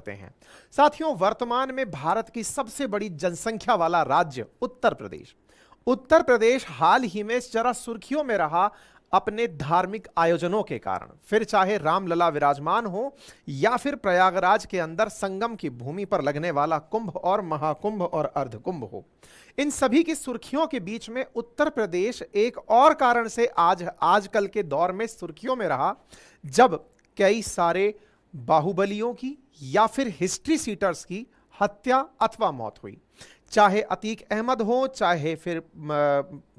करते हैं। साथियों, वर्तमान में भारत की सबसे बड़ी जनसंख्या वाला राज्य उत्तर प्रदेश, उत्तर प्रदेश हाल ही में जरा सुर्खियों में रहा अपने धार्मिक आयोजनों के कारण। फिर चाहे रामलला विराजमान हो या फिर प्रयागराज के अंदर संगम की भूमि पर लगने वाला कुंभ और महाकुंभ और अर्धकुंभ हो, इन सभी की सुर्खियों के बीच में उत्तर प्रदेश एक और कारण से आजकल के दौर में सुर्खियों में रहा, जब कई सारे बाहुबलियों की या फिर हिस्ट्री सीटर्स की हत्या अथवा मौत हुई। चाहे अतीक अहमद हो, चाहे फिर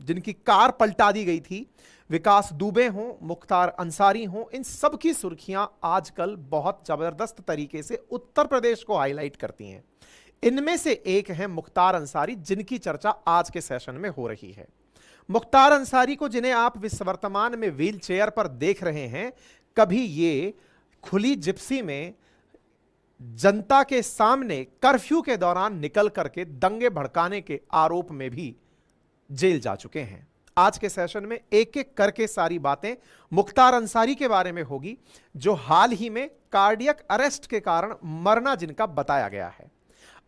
जिनकी कार पलटा दी गई थी विकास दुबे हों, मुख्तार अंसारी हों, इन सब की सुर्खियां आजकल बहुत जबरदस्त तरीके से उत्तर प्रदेश को हाईलाइट करती हैं। इनमें से एक है मुख्तार अंसारी, जिनकी चर्चा आज के सेशन में हो रही है। मुख्तार अंसारी को, जिन्हें आप वर्तमान में व्हील चेयर पर देख रहे हैं, कभी ये खुली जिप्सी में जनता के सामने कर्फ्यू के दौरान निकल करके दंगे भड़काने के आरोप में भी जेल जा चुके हैं। आज के सेशन में एक एक करके सारी बातें मुख्तार अंसारी के बारे में होगी, जो हाल ही में कार्डियक अरेस्ट के कारण मरना जिनका बताया गया है।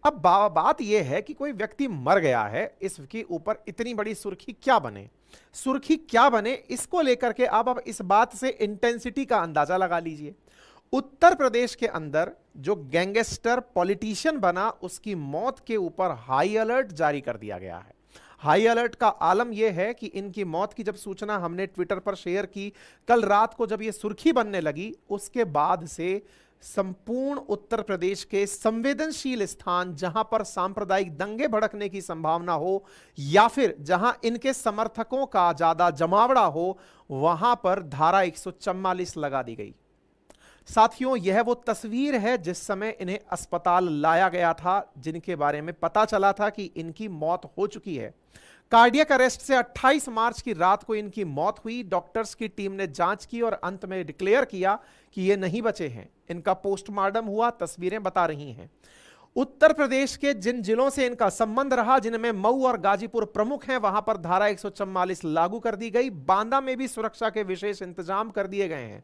अब बात यह है कि कोई व्यक्ति मर गया है, इसके ऊपर इतनी बड़ी सुर्खी क्या बने, सुर्खी क्या बने, इसको लेकर के आप इस बात से इंटेंसिटी का अंदाजा लगा लीजिए। उत्तर प्रदेश के अंदर जो गैंगस्टर पॉलिटिशियन बना, उसकी मौत के ऊपर हाई अलर्ट जारी कर दिया गया है। हाई अलर्ट का आलम यह है कि इनकी मौत की जब सूचना हमने ट्विटर पर शेयर की, कल रात को जब यह सुर्खी बनने लगी, उसके बाद से संपूर्ण उत्तर प्रदेश के संवेदनशील स्थान, जहां पर सांप्रदायिक दंगे भड़कने की संभावना हो या फिर जहां इनके समर्थकों का ज्यादा जमावड़ा हो, वहां पर धारा 144 लगा दी गई। साथियों, यह वो तस्वीर है जिस समय इन्हें अस्पताल लाया गया था, जिनके बारे में पता चला था कि इनकी मौत हो चुकी है। कार्डियक अरेस्ट से 28 मार्च की रात को इनकी मौत हुई। डॉक्टर्स की टीम ने जांच की और अंत में डिक्लेयर किया कि ये नहीं बचे हैं। इनका पोस्टमार्टम हुआ, तस्वीरें बता रही हैं। उत्तर प्रदेश के जिन जिलों से इनका संबंध रहा, जिनमें मऊ और गाजीपुर प्रमुख हैं, वहां पर धारा 144 लागू कर दी गई। बांदा में भी सुरक्षा के विशेष इंतजाम कर दिए गए हैं।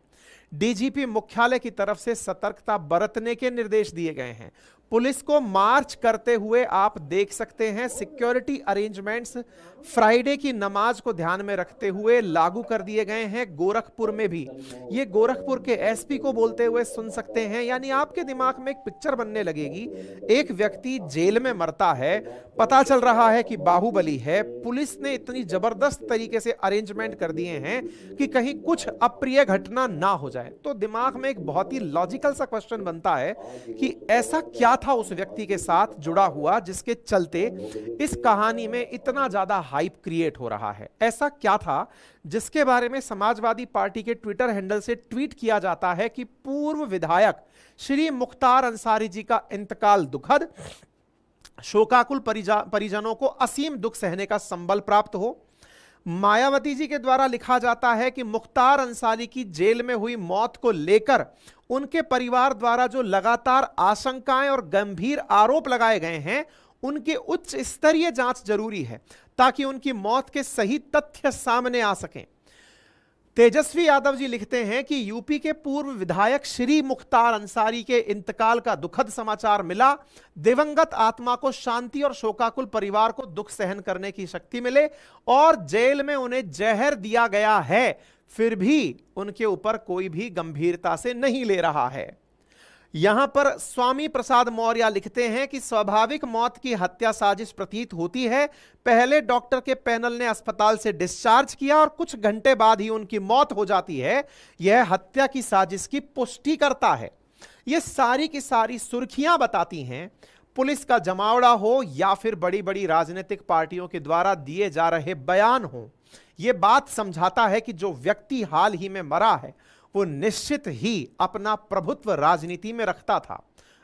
डीजीपी मुख्यालय की तरफ से सतर्कता बरतने के निर्देश दिए गए हैं। पुलिस को मार्च करते हुए आप देख सकते हैं। सिक्योरिटी अरेंजमेंट्स फ्राइडे की नमाज को ध्यान में रखते हुए लागू कर दिए गए हैं। गोरखपुर में भी, ये गोरखपुर के एसपी को बोलते हुए सुन सकते हैं। यानी आपके दिमाग में एक पिक्चर बनने लगेगी। एक व्यक्ति जेल में मरता है, पता चल रहा है कि बाहुबली है, पुलिस ने इतनी जबरदस्त तरीके से अरेंजमेंट कर दिए हैं कि कहीं कुछ अप्रिय घटना ना हो जाए। तो दिमाग में एक बहुत ही लॉजिकल सा क्वेश्चन बनता है कि ऐसा क्या था उस व्यक्ति के साथ जुड़ा हुआ, जिसके चलते इस कहानी में इतना ज्यादा हाइप क्रिएट हो रहा है। ऐसा क्या था जिसके बारे में समाजवादी पार्टी के ट्विटर हैंडल से ट्वीट किया जाता है कि पूर्व विधायक श्री मुख्तार अंसारी जी का इंतकाल दुखद, शोकाकुल परिजनों को असीम दुख सहने का संबल प्राप्त हो। मायावती जी के द्वारा लिखा जाता है कि मुख्तार अंसारी की जेल में हुई मौत को लेकर उनके परिवार द्वारा जो लगातार आशंकाएं और गंभीर आरोप लगाए गए हैं, उनके उच्च स्तरीय जांच जरूरी है ताकि उनकी मौत के सही तथ्य सामने आ सकें। तेजस्वी यादव जी लिखते हैं कि यूपी के पूर्व विधायक श्री मुख्तार अंसारी के इंतकाल का दुखद समाचार मिला। दिवंगत आत्मा को शांति और शोकाकुल परिवार को दुख सहन करने की शक्ति मिले। और जेल में उन्हें जहर दिया गया है, फिर भी उनके ऊपर कोई भी गंभीरता से नहीं ले रहा है। यहां पर स्वामी प्रसाद मौर्य लिखते हैं कि स्वाभाविक मौत की हत्या साजिश प्रतीत होती है। पहले डॉक्टर के पैनल ने अस्पताल से डिस्चार्ज किया और कुछ घंटे बाद ही उनकी मौत हो जाती है। यह हत्या की साजिश की पुष्टि करता है। यह सारी की सारी सुर्खियां बताती हैं। पुलिस का जमावड़ा हो या फिर बड़ी बड़ी राजनीतिक पार्टियों के द्वारा दिए जा रहे बयान हो, यह बात समझाता है कि जो व्यक्ति हाल ही में मरा है वो निश्चित ही अपना प्रभुत्व राजनीति में रखता था,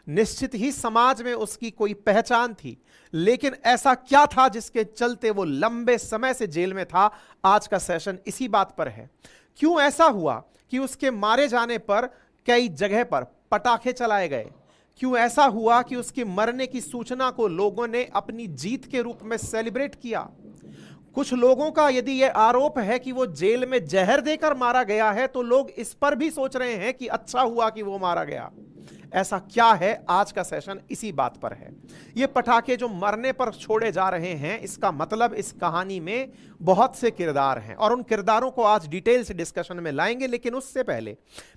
निश्चित ही समाज में उसकी कोई पहचान थी। लेकिन ऐसा क्या था जिसके चलते वो लंबे समय से जेल में था? आज का सेशन इसी बात पर है। क्यों ऐसा हुआ कि उसके मारे जाने पर कई जगह पर पटाखे चलाए गए? क्यों ऐसा हुआ कि उसके मरने की सूचना को लोगों ने अपनी जीत के रूप में सेलिब्रेट किया? कुछ लोगों का यदि यह आरोप है कि वो जेल में जहर देकर मारा गया है, तो लोग इस पर भी सोच रहे हैं कि अच्छा हुआ कि वो मारा गया। ऐसा क्या है? आज का सेशन इसी बात पर है। ये पटाखे जो मरने पर छोड़े जा रहे हैं, इसका मतलब इस कहानी में बहुत से किरदार हैं और उन किरदारों को आज डिटेल से डिस्कशन में लाएंगे। लेकिन उससे पहले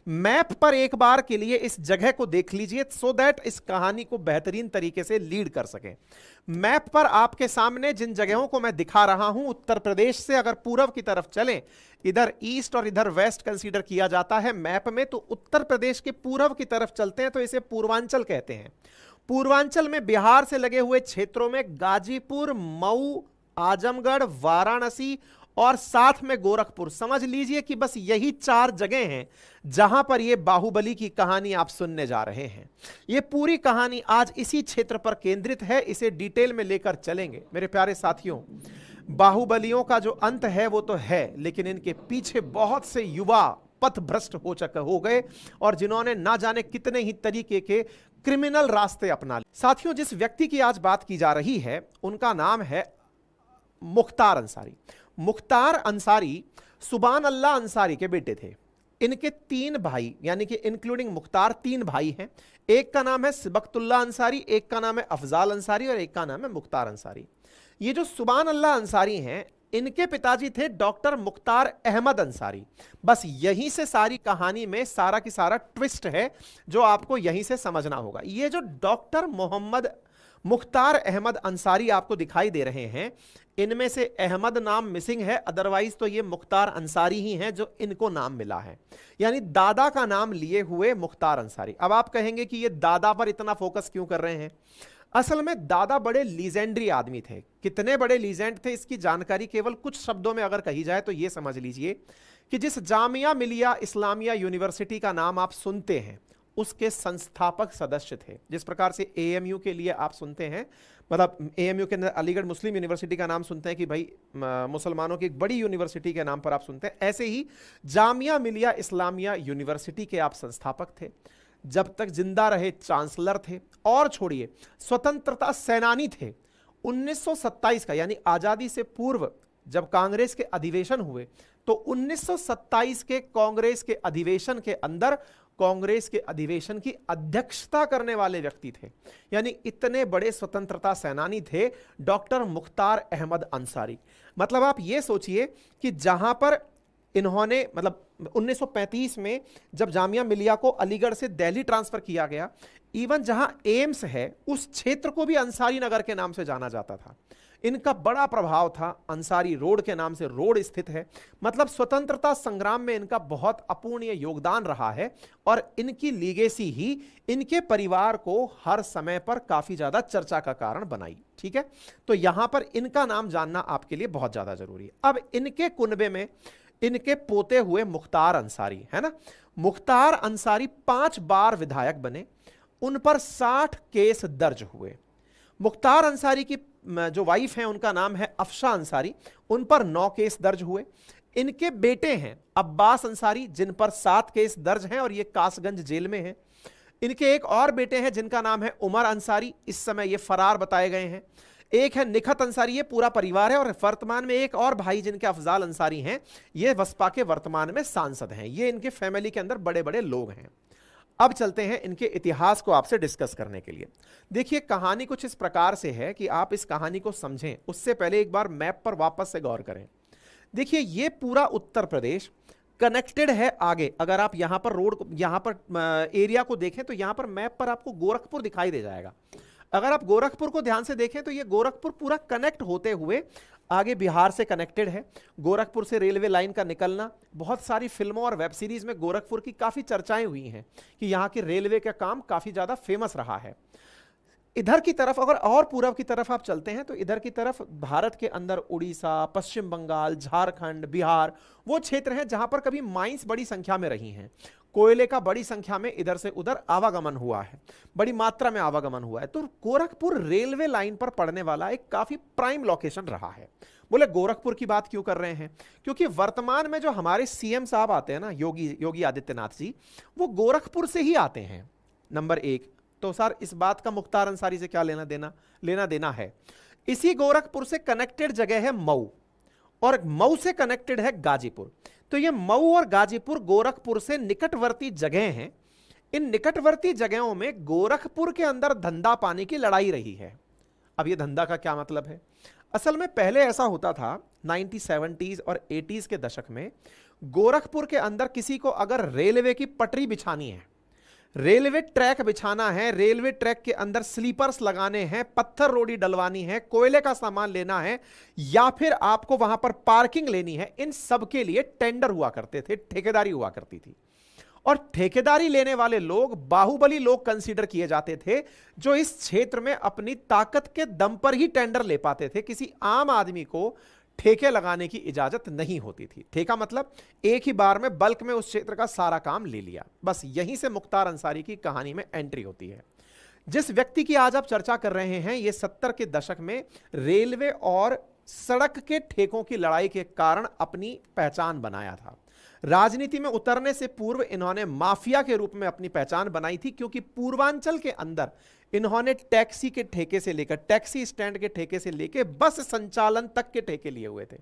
मैप पर एक बार के लिए इस जगह को देख लीजिए, सो दैट इस कहानी को बेहतरीन तरीके से लीड कर सकें। मैप पर आपके सामने जिन जगहों को मैं दिखा रहा हूं, उत्तर प्रदेश से अगर पूर्व की तरफ चलें, इधर ईस्ट और इधर वेस्ट कंसीडर किया जाता है मैप में, तो उत्तर प्रदेश के पूर्व की तरफ चलते हैं तो इसे पूर्वांचल कहते हैं। पूर्वांचल में बिहार से लगे हुए क्षेत्रों में गाजीपुर, मऊ, आजमगढ़, वाराणसी और साथ में गोरखपुर, समझ लीजिए कि बस यही 4 जगह हैं जहां पर यह बाहुबली की कहानी आप सुनने जा रहे हैं। यह पूरी कहानी आज इसी क्षेत्र पर केंद्रित है, इसे डिटेल में लेकर चलेंगे। मेरे प्यारे साथियों, बाहुबलियों का जो अंत है वो तो है, लेकिन इनके पीछे बहुत से युवा पथभ्रष्ट हो गए और जिन्होंने ना जाने कितने ही तरीके के क्रिमिनल रास्ते अपना लिए। साथियों, जिस व्यक्ति की आज बात की जा रही है उनका नाम है मुख्तार अंसारी। मुख्तार अंसारी सुबान अल्लाह अंसारी के बेटे थे। इनके 3 भाई, यानी कि इंक्लूडिंग मुख्तार 3 भाई हैं। एक का नाम है सिबकतुल्लाह अंसारी, एक का नाम है अफजाल अंसारी और एक का नाम है मुख्तार अंसारी। ये जो सुबान अल्लाह अंसारी हैं, इनके पिताजी थे डॉक्टर मुख्तार अहमद अंसारी। बस यहीं से सारी कहानी में सारा की सारा ट्विस्ट है जो आपको यहीं से समझना होगा। ये जो डॉक्टर मोहम्मद मुख्तार अहमद अंसारी आपको दिखाई दे रहे हैं, इनमें से अहमद नाम मिसिंग है, अदरवाइज तो ये मुख्तार अंसारी ही हैं जो इनको नाम मिला है, यानी दादा का नाम लिए हुए मुख्तार अंसारी। अब आप कहेंगे कि ये दादा पर इतना फोकस क्यों कर रहे हैं? असल में दादा बड़े लीजेंडरी आदमी थे। कितने बड़े लीजेंड थे इसकी जानकारी केवल कुछ शब्दों में अगर कही जाए तो यह समझ लीजिए कि जिस जामिया मिलिया इस्लामिया यूनिवर्सिटी का नाम आप सुनते हैं उसके संस्थापक सदस्य थे। जिस प्रकार से एएमयू के लिए आप सुनते हैं, मतलब एएमयू के अंदर अलीगढ़ मुस्लिम यूनिवर्सिटी का नाम सुनते हैं कि भाई मुसलमानों की एक बड़ी यूनिवर्सिटी के नाम पर आप सुनते हैं, ऐसे ही जामिया मिलिया इस्लामिया यूनिवर्सिटी के आप संस्थापक थे। जब तक जिंदा रहे चांसलर थे और छोड़िए स्वतंत्रता सेनानी थे। 1927 का यानी आजादी से पूर्व जब कांग्रेस के अधिवेशन हुए तो 1927 के कांग्रेस के अधिवेशन के अंदर कांग्रेस के अधिवेशन की अध्यक्षता करने वाले व्यक्ति थे, यानी इतने बड़े स्वतंत्रता सेनानी थे डॉक्टर मुख्तार अहमद अंसारी। मतलब आप ये सोचिए कि जहां पर इन्होंने, मतलब 1935 में जब जामिया मिलिया को अलीगढ़ से दिल्ली ट्रांसफर किया गया, इवन जहां एम्स है उस क्षेत्र को भी अंसारी नगर के नाम से जाना जाता था। इनका बड़ा प्रभाव था, अंसारी रोड के नाम से रोड स्थित है। मतलब स्वतंत्रता संग्राम में इनका बहुत अपूर्णीय योगदान रहा है और इनकी लीगेसी ही इनके परिवार को हर समय पर काफी ज्यादा चर्चा का कारण बनाई। ठीक है, तो यहां पर इनका नाम जानना आपके लिए बहुत ज्यादा जरूरी है। अब इनके कुनबे में इनके पोते हुए मुख्तार अंसारी, है ना। मुख्तार अंसारी 5 बार विधायक बने, उन पर 60 केस दर्ज हुए। मुख्तार अंसारी की जो वाइफ है उनका नाम है अफशा अंसारी, उन पर 9 केस दर्ज हुए। इनके बेटे हैं अब्बास अंसारी जिन पर 7 केस दर्ज हैं और ये कासगंज जेल में हैं। इनके एक और बेटे हैं जिनका नाम है उमर अंसारी, इस समय ये फरार बताए गए हैं। एक है निखत अंसारी, ये पूरा परिवार है। और वर्तमान में एक और भाई जिनके अफजाल अंसारी हैं, ये बसपा के वर्तमान में सांसद हैं। ये इनके फैमिली के अंदर बड़े बड़े लोग हैं। अब चलते हैं इनके इतिहास को आपसे डिस्कस करने के लिए। देखिए, कहानी कुछ इस प्रकार से है कि आप इस कहानी को समझें उससे पहले एक बार मैप पर वापस से गौर करें। देखिए, ये पूरा उत्तर प्रदेश कनेक्टेड है आगे। अगर आप यहां पर रोड, यहां पर एरिया को देखें तो यहां पर मैप पर आपको गोरखपुर दिखाई दे जाएगा। अगर आप गोरखपुर को ध्यान से देखें तो ये गोरखपुर पूरा कनेक्ट होते हुए आगे बिहार से कनेक्टेड है। गोरखपुर से रेलवे लाइन का निकलना, बहुत सारी फिल्मों और वेब सीरीज में गोरखपुर की काफी चर्चाएं हुई हैं कि यहाँ के रेलवे का काम काफी ज्यादा फेमस रहा है। इधर की तरफ अगर और पूर्व की तरफ आप चलते हैं तो इधर की तरफ भारत के अंदर उड़ीसा, पश्चिम बंगाल, झारखंड, बिहार वो क्षेत्र हैं जहां पर कभी माइंस बड़ी संख्या में रही हैं। कोयले का बड़ी संख्या में इधर से उधर आवागमन हुआ है, बड़ी मात्रा में आवागमन हुआ है। तो गोरखपुर रेलवे लाइन पर पड़ने वाला एक काफी प्राइम लोकेशन रहा है। बोले गोरखपुर की बात क्यों कर रहे हैं? क्योंकि वर्तमान में जो हमारे सीएम साहब आते हैं ना, योगी आदित्यनाथ जी, वो गोरखपुर से ही आते हैं, नंबर 1। तो सर इस बात का मुख्तार अंसारी से क्या लेना देना है? इसी गोरखपुर से कनेक्टेड जगह है मऊ, और मऊ से कनेक्टेड है गाजीपुर। तो ये मऊ और गाजीपुर गोरखपुर से निकटवर्ती जगह हैं। इन निकटवर्ती जगहों में गोरखपुर के अंदर धंधा पाने की लड़ाई रही है। अब यह धंधा का क्या मतलब है? असल में पहले ऐसा होता था 1970s और 80s के दशक में, गोरखपुर के अंदर किसी को अगर रेलवे की पटरी बिछानी है, रेलवे ट्रैक बिछाना है, रेलवे ट्रैक के अंदर स्लीपर्स लगाने हैं, पत्थर रोडी डलवानी है, कोयले का सामान लेना है, या फिर आपको वहां पर पार्किंग लेनी है, इन सब के लिए टेंडर हुआ करते थे, ठेकेदारी हुआ करती थी। और ठेकेदारी लेने वाले लोग बाहुबली लोग कंसीडर किए जाते थे, जो इस क्षेत्र में अपनी ताकत के दम पर ही टेंडर ले पाते थे। किसी आम आदमी को ठेके लगाने की इजाजत नहीं होती थी। ठेका मतलब एक ही बार में बल्क में उस क्षेत्र का सारा काम ले लिया। बस यहीं से मुख्तार अंसारी की कहानी में एंट्री होती है। जिस व्यक्ति की आज आप चर्चा कर रहे हैं, यह 70 के दशक में रेलवे और सड़क के ठेकों की लड़ाई के कारण अपनी पहचान बनाया था। राजनीति में उतरने से पूर्व इन्होंने माफिया के रूप में अपनी पहचान बनाई थी, क्योंकि पूर्वांचल के अंदर इन्होंने टैक्सी के ठेके से लेकर, टैक्सी स्टैंड के ठेके से लेकर बस संचालन तक के ठेके लिए हुए थे।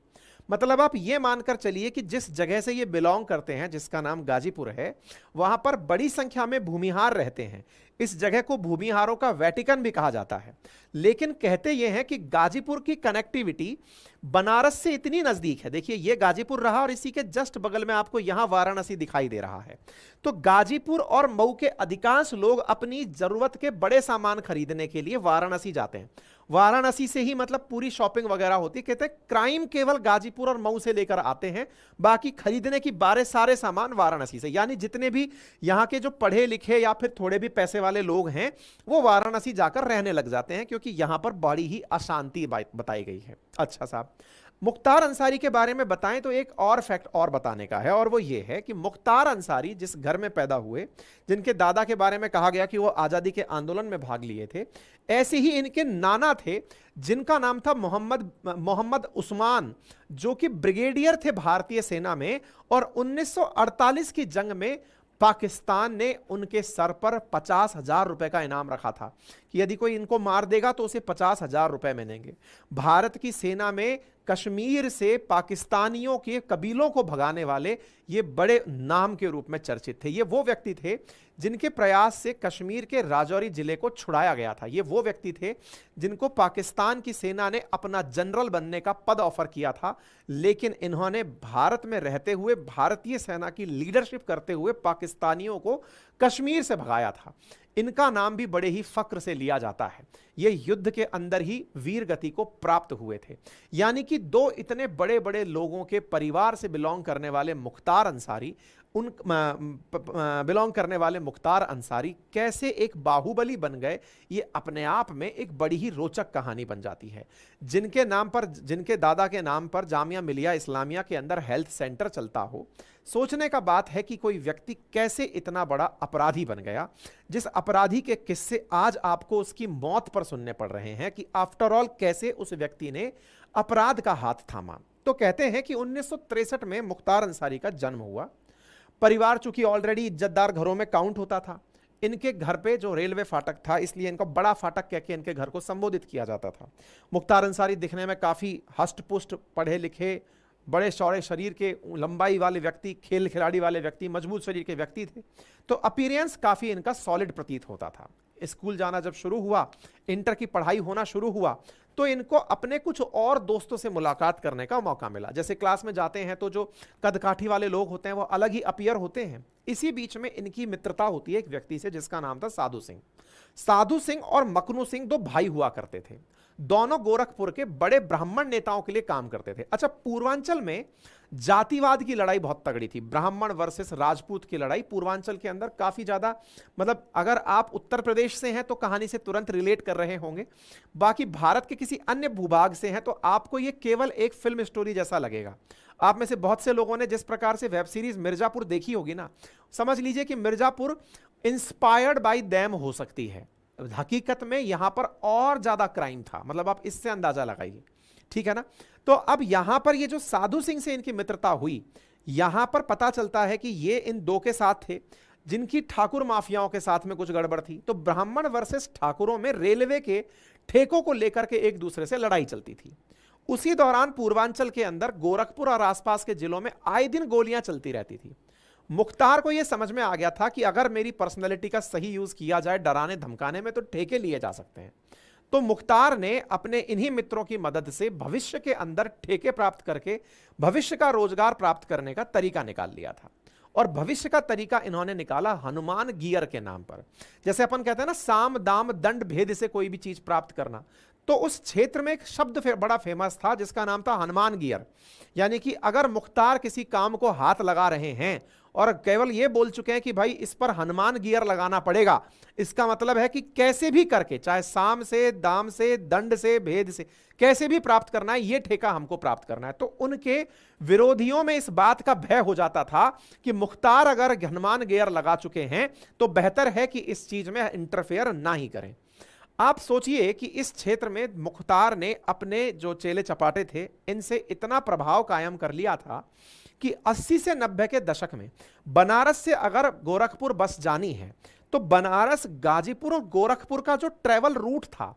मतलब आप ये मानकर चलिए कि जिस जगह से ये बिलोंग करते हैं, जिसका नाम गाजीपुर है, वहां पर बड़ी संख्या में भूमिहार रहते हैं। इस जगह को भूमिहारों का वेटिकन भी कहा जाता है। लेकिन कहते यह है कि गाजीपुर की कनेक्टिविटी बनारस से इतनी नजदीक है। देखिए, यह गाजीपुर रहा और इसी के जस्ट बगल में आपको यहां वाराणसी दिखाई दे रहा है। तो गाजीपुर और मऊ के अधिकांश लोग अपनी जरूरत के बड़े सामान खरीदने के लिए वाराणसी जाते हैं। वाराणसी से ही मतलब पूरी शॉपिंग वगैरह होती है। कहते हैं क्राइम केवल गाजीपुर और मऊ से लेकर आते हैं, बाकी खरीदने की सारे सामान वाराणसी से। यानी जितने भी यहां के जो पढ़े लिखे या फिर थोड़े भी पैसे वाले लोग हैं, वो वाराणसी जाकर रहने लग जाते हैं, क्योंकि यहां पर बड़ी ही अशांति बताई गई है। अच्छा साहब, मुख्तार अंसारी के बारे में बताएं तो एक और फैक्ट और बताने का है, और वो ये है कि मुख्तार अंसारी जिस घर में पैदा हुए, जिनके दादा के बारे में कहा गया कि वो आज़ादी के आंदोलन में भाग लिए थे, ऐसे ही इनके नाना थे जिनका नाम था मोहम्मद उस्मान, जो कि ब्रिगेडियर थे भारतीय सेना में। और 1948 की जंग में पाकिस्तान ने उनके सर पर 50,000 रुपए का इनाम रखा था कि यदि कोई इनको मार देगा तो उसे 50,000 रुपए मिलेंगे। भारत की सेना में कश्मीर से पाकिस्तानियों के कबीलों को भगाने वाले ये बड़े नाम के रूप में चर्चित थे। ये वो व्यक्ति थे जिनके प्रयास से कश्मीर के राजौरी जिले को छुड़ाया गया था। ये वो व्यक्ति थे जिनको पाकिस्तान की सेना ने अपना जनरल बनने का पद ऑफर किया था, लेकिन इन्होंने भारत में रहते हुए भारतीय सेना की लीडरशिप करते हुए पाकिस्तानियों को कश्मीर से भगाया था। इनका नाम भी बड़े ही फक्र से लिया जाता है। ये युद्ध के अंदर ही वीर गति को प्राप्त हुए थे। यानी कि दो इतने बड़े बड़े लोगों के परिवार से बिलोंग करने वाले मुख्तार अंसारी, कैसे एक बाहुबली बन गए, ये अपने आप में एक बड़ी ही रोचक कहानी बन जाती है। जिनके नाम पर, जिनके दादा के नाम पर जामिया मिलिया इस्लामिया के अंदर हेल्थ सेंटर चलता हो, सोचने का बात है कि कोई व्यक्ति कैसे इतना बड़ा अपराधी बन गया, जिस अपराधी के किस्से आज आपको उसकी मौत पर सुनने पड़ रहे हैं कि आफ्टर ऑल कैसे उस व्यक्ति ने अपराध का हाथ थामा। तो कहते हैं कि 1963 में मुख्तार अंसारी का जन्म हुआ। परिवार चूंकि ऑलरेडी इज्जतदार घरों में काउंट होता था, इनके घर पे जो रेलवे फाटक था, इसलिए इनको बड़ा फाटक कह के इनके घर को संबोधित किया जाता था। मुख्तार अंसारी दिखने में काफी हष्ट-पुष्ट, पढ़े लिखे, बड़े चौड़े शरीर के, लंबाई वाले व्यक्ति, खेल खिलाड़ी वाले व्यक्ति, मजबूत शरीर के व्यक्ति थे। तो अपीयरेंस काफी इनका सॉलिड प्रतीत होता था। स्कूल जाना जब शुरू हुआ, इंटर की पढ़ाई होना शुरू हुआ, तो इनको अपने कुछ और दोस्तों से मुलाकात करने का मौका मिला। जैसे क्लास में जाते हैं तो जो कदकाठी वाले लोग होते हैं वो अलग ही अपीयर होते हैं। इसी बीच में इनकी मित्रता होती है एक व्यक्ति से जिसका नाम था साधु सिंह। साधु सिंह और मकनू सिंह दो भाई हुआ करते थे। दोनों गोरखपुर के बड़े ब्राह्मण नेताओं के लिए काम करते थे। अच्छा, पूर्वांचल में जातिवाद की लड़ाई बहुत तगड़ी थी। ब्राह्मण वर्सेस राजपूत की लड़ाई पूर्वांचल के अंदर काफी ज्यादा, मतलब अगर आप उत्तर प्रदेश से हैं तो कहानी से तुरंत रिलेट कर रहे होंगे, बाकी भारत के किसी अन्य भूभाग से हैं तो आपको यह केवल एक फिल्म स्टोरी जैसा लगेगा। आप में से बहुत से लोगों ने जिस प्रकार से वेब सीरीज मिर्जापुर देखी होगी ना, समझ लीजिए कि मिर्जापुर इंस्पायर्ड बाय देम हो सकती है। हकीकत में यहां पर और ज्यादा क्राइम था, मतलब आप इससे अंदाजा लगाइए, ठीक है ना। तो अब यहां पर ये जो साधु सिंह से इनकी मित्रता हुई, यहां पर पता चलता है कि ये इन दो के साथ थे जिनकी ठाकुर माफियाओं के साथ में कुछ गड़बड़ थी। तो ब्राह्मण वर्सेस ठाकुरों में रेलवे के ठेकों को लेकर के एक दूसरे से लड़ाई चलती थी। उसी दौरान पूर्वांचल के अंदर गोरखपुर और आसपास के जिलों में आए दिन गोलियां चलती रहती थी। मुख्तार को यह समझ में आ गया था कि अगर मेरी पर्सनैलिटी का सही यूज किया जाए डराने धमकाने में तो ठेके लिए जा सकते हैं। तो मुख्तार ने अपने इन्हीं मित्रों की मदद से भविष्य के अंदर ठेके प्राप्त करके भविष्य का रोजगार प्राप्त करने का तरीका निकाल लिया था। और भविष्य का तरीका इन्होंने निकाला हनुमान गियर के नाम पर। जैसे अपन कहते हैं ना, साम दाम दंड भेद से कोई भी चीज प्राप्त करना, तो उस क्षेत्र में एक शब्द बड़ा फेमस था जिसका नाम था हनुमान गियर। यानी कि अगर मुख्तार किसी काम को हाथ लगा रहे हैं और केवल यह बोल चुके हैं कि भाई इस पर हनुमान गियर लगाना पड़ेगा, इसका मतलब है कि कैसे भी करके, चाहे साम से, दाम से, दंड से, भेद से, कैसे भी प्राप्त करना है, यह ठेका हमको प्राप्त करना है। तो उनके विरोधियों में इस बात का भय हो जाता था कि मुख्तार अगर हनुमान गियर लगा चुके हैं तो बेहतर है कि इस चीज में इंटरफेयर ना ही करें। आप सोचिए कि इस क्षेत्र में मुख्तार ने अपने जो चेले चपाटे थे इनसे इतना प्रभाव कायम कर लिया था कि 80 से 90 के दशक में बनारस से अगर गोरखपुर बस जानी है तो बनारस, गाजीपुर और गोरखपुर का जो ट्रेवल रूट था,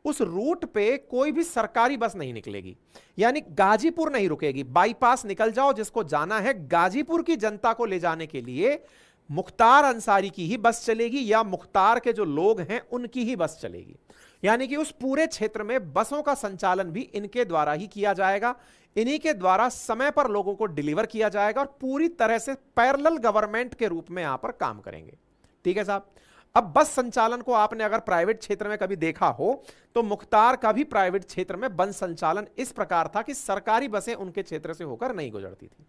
उस रूट पे कोई भी सरकारी बस नहीं निकलेगी। यानी गाजीपुर नहीं रुकेगी, बाईपास निकल जाओ, जिसको जाना है गाजीपुर की जनता को ले जाने के लिए मुख्तार अंसारी की ही बस चलेगी या मुख्तार के जो लोग हैं उनकी ही बस चलेगी। यानी कि उस पूरे क्षेत्र में बसों का संचालन भी इनके द्वारा ही किया जाएगा, इन्हीं के द्वारा समय पर लोगों को डिलीवर किया जाएगा और पूरी तरह से पैरेलल गवर्नमेंट के रूप में यहां पर काम करेंगे। ठीक है साहब। अब बस संचालन को आपने अगर प्राइवेट क्षेत्र में कभी देखा हो तो मुख्तार का भी प्राइवेट क्षेत्र में बस संचालन इस प्रकार था कि सरकारी बसें उनके क्षेत्र से होकर नहीं गुजरती थी।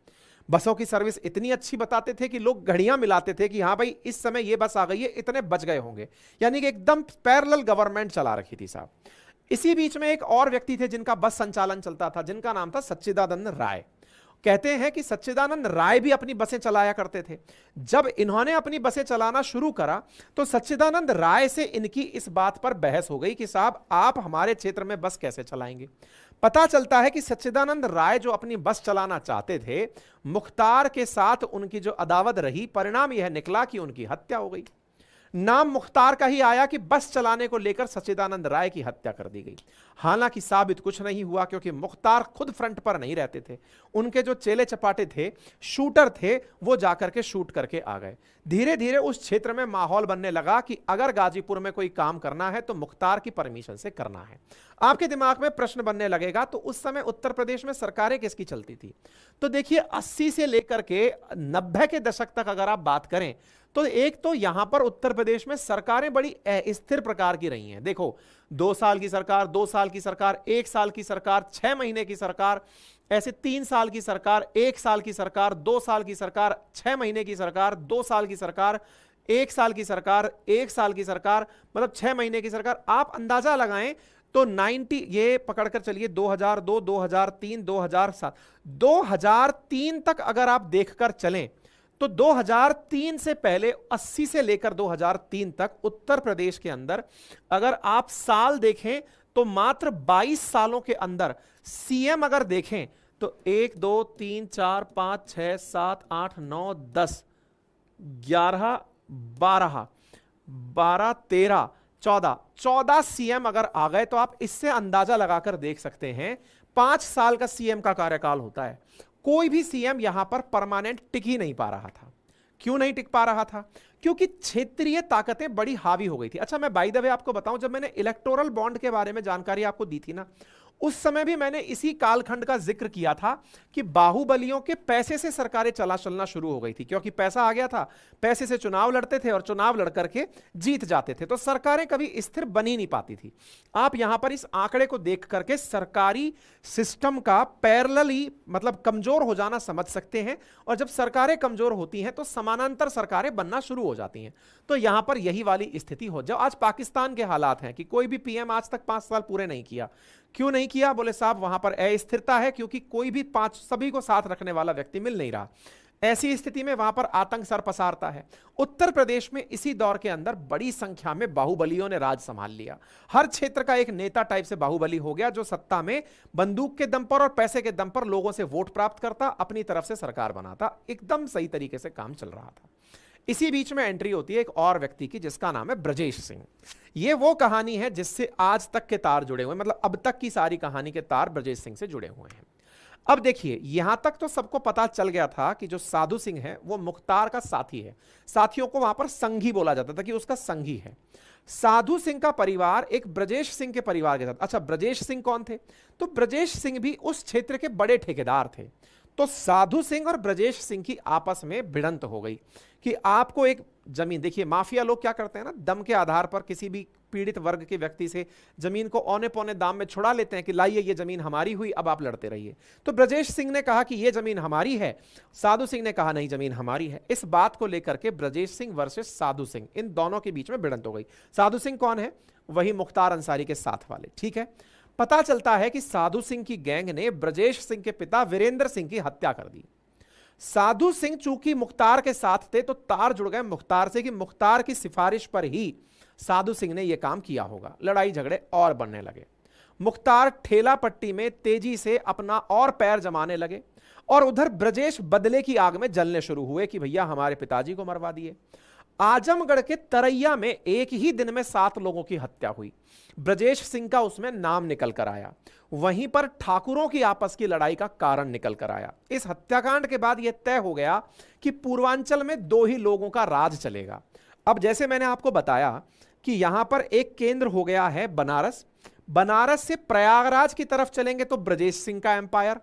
बसों की सर्विस इतनी अच्छी बताते थे कि लोग घड़ियां मिलाते थे कि हाँ भाई इस समय ये बस आ गई है, इतने बच गए होंगे। यानी कि एकदम पैरेलल गवर्नमेंट चला रखी थी साहब। इसी बीच में एक और व्यक्ति थे जिनका बस संचालन चलता था, जिनका नाम था सच्चिदानंद राय। कहते हैं कि सच्चिदानंद राय भी अपनी बसें चलाया करते थे। जब इन्होंने अपनी बसें चलाना शुरू करा तो सच्चिदानंद राय से इनकी इस बात पर बहस हो गई कि साहब आप हमारे क्षेत्र में बस कैसे चलाएंगे। पता चलता है कि सच्चिदानंद राय जो अपनी बस चलाना चाहते थे, मुख्तार के साथ उनकी जो अदावत रही, परिणाम यह निकला कि उनकी हत्या हो गई। नाम मुख्तार का ही आया कि बस चलाने को लेकर सच्चिदानंद राय की हत्या कर दी गई। हालांकि साबित कुछ नहीं हुआ क्योंकि मुख्तार खुद फ्रंट पर नहीं रहते थे, उनके जो चेले चपाटे थे, शूटर थे, वो जाकर के शूट करके आ गए। धीरे धीरे उस क्षेत्र में माहौल बनने लगा कि अगर गाजीपुर में कोई काम करना है तो मुख्तार की परमिशन से करना है। आपके दिमाग में प्रश्न बनने लगेगा तो उस समय उत्तर प्रदेश में सरकारें किसकी चलती थी? तो देखिए 80 से लेकर के 90 के दशक तक अगर आप बात करें तो एक तो यहां पर उत्तर प्रदेश में सरकारें बड़ी स्थिर प्रकार की रही हैं। देखो 2 साल की सरकार, 2 साल की सरकार, 1 साल की सरकार, 6 महीने की सरकार, ऐसे 3 साल की सरकार, 1 साल की सरकार, 2 साल की सरकार, 6 महीने की सरकार, 2 साल की सरकार, 1 साल की सरकार, 1 साल की सरकार, मतलब 6 महीने की सरकार। आप अंदाजा लगाएं तो 90 ये पकड़कर चलिए 2002, 2003, 2007, 2003 तक अगर आप देखकर चलें तो 2003 से पहले 80 से लेकर 2003 तक उत्तर प्रदेश के अंदर अगर आप साल देखें तो मात्र 22 सालों के अंदर सीएम अगर देखें तो 1 2 3 4 5 6 7 8 9 10 11 12 12 13 14 सीएम अगर आ गए तो आप इससे अंदाजा लगाकर देख सकते हैं 5 साल का सीएम का कार्यकाल होता है। कोई भी सीएम यहां पर परमानेंट टिक ही नहीं पा रहा था। क्यों नहीं टिक पा रहा था? क्योंकि क्षेत्रीय ताकतें बड़ी हावी हो गई थी। अच्छा, मैं बाय द वे आपको बताऊं, जब मैंने इलेक्टोरल बॉन्ड के बारे में जानकारी आपको दी थी ना, उस समय भी मैंने इसी कालखंड का जिक्र किया था कि बाहुबलियों के पैसे से सरकारें चलना शुरू हो गई थी, क्योंकि पैसा आ गया था, पैसे से चुनाव लड़ते थे और चुनाव लड़ करके जीत जाते थे, तो सरकारें कभी स्थिर बन ही नहीं पाती थी। आप यहां पर इस आंकड़े को देख करके सरकारी सिस्टम का पैरेलली मतलब कमजोर हो जाना समझ सकते हैं, और जब सरकारें कमजोर होती हैं तो समानांतर सरकारें बनना शुरू हो जाती हैं। तो यहां पर यही वाली स्थिति हो। जब आज पाकिस्तान के हालात हैं कि कोई भी पीएम आज तक 5 साल पूरे नहीं किया। क्यों नहीं किया? बोले साहब वहां पर अस्थिरता है, क्योंकि कोई भी 5 सभी को साथ रखने वाला व्यक्ति मिल नहीं रहा। ऐसी स्थिति में वहां पर आतंक सर पसारता है। उत्तर प्रदेश में इसी दौर के अंदर बड़ी संख्या में बाहुबलियों ने राज संभाल लिया। हर क्षेत्र का एक नेता टाइप से बाहुबली हो गया, जो सत्ता में बंदूक के दम पर और पैसे के दम पर लोगों से वोट प्राप्त करता, अपनी तरफ से सरकार बनाता। एकदम सही तरीके से काम चल रहा था। इसी बीच में एंट्री होती है एक और व्यक्ति की, जिसका नाम है ब्रजेश सिंह। ये वो कहानी है जिससे आज तक के तार जुड़े हुए हैं, मतलब अब तक की सारी कहानी के तार ब्रजेश सिंह से जुड़े हुए हैं। अब देखिए, यहां तक तो सबको पता चल गया था कि जो साधु सिंह है वो मुख्तार का साथी है। साथियों को वहां पर संघी बोला जाता था कि उसका संघी है। साधु सिंह का परिवार एक ब्रजेश सिंह के परिवार के साथ, अच्छा ब्रजेश सिंह कौन थे? तो ब्रजेश सिंह भी उस क्षेत्र के बड़े ठेकेदार थे। तो साधु सिंह और ब्रजेश सिंह की आपस में भिड़ंत हो गई कि आपको एक जमीन, देखिए माफिया लोग क्या करते हैं ना, दम के आधार पर किसी भी पीड़ित वर्ग के व्यक्ति से जमीन को औने पौने दाम में छुड़ा लेते हैं कि लाइए ये जमीन हमारी हुई, अब आप लड़ते रहिए। तो ब्रजेश सिंह ने कहा कि ये जमीन हमारी है, साधु सिंह ने कहा नहीं जमीन हमारी है। इस बात को लेकर के ब्रजेश सिंह वर्सेस साधु सिंह, इन दोनों के बीच में भिड़ंत हो गई। साधु सिंह कौन है? वही मुख्तार अंसारी के साथ वाले, ठीक है। पता चलता है कि साधु सिंह की गैंग ने ब्रजेश सिंह के पिता वीरेंद्र सिंह की हत्या कर दी। साधु सिंह चूंकि मुख्तार के साथ थे तो तार जुड़ गए मुख्तार से कि मुख्तार की सिफारिश पर ही साधु सिंह ने यह काम किया होगा। लड़ाई झगड़े और बढ़ने लगे। मुख्तार ठेला पट्टी में तेजी से अपना और पैर जमाने लगे और उधर ब्रजेश बदले की आग में जलने शुरू हुए कि भैया हमारे पिताजी को मरवा दिए। आजमगढ़ के तरैया में एक ही दिन में 7 लोगों की हत्या हुई। ब्रजेश सिंह का उसमें नाम निकल कर आया। वहीं पर ठाकुरों की आपस की लड़ाई का कारण निकल कर आया। इस हत्याकांड के बाद यह तय हो गया कि पूर्वांचल में 2 ही लोगों का राज चलेगा। अब जैसे मैंने आपको बताया कि यहां पर एक केंद्र हो गया है बनारस, बनारस से प्रयागराज की तरफ चलेंगे तो ब्रजेश सिंह का एम्पायर।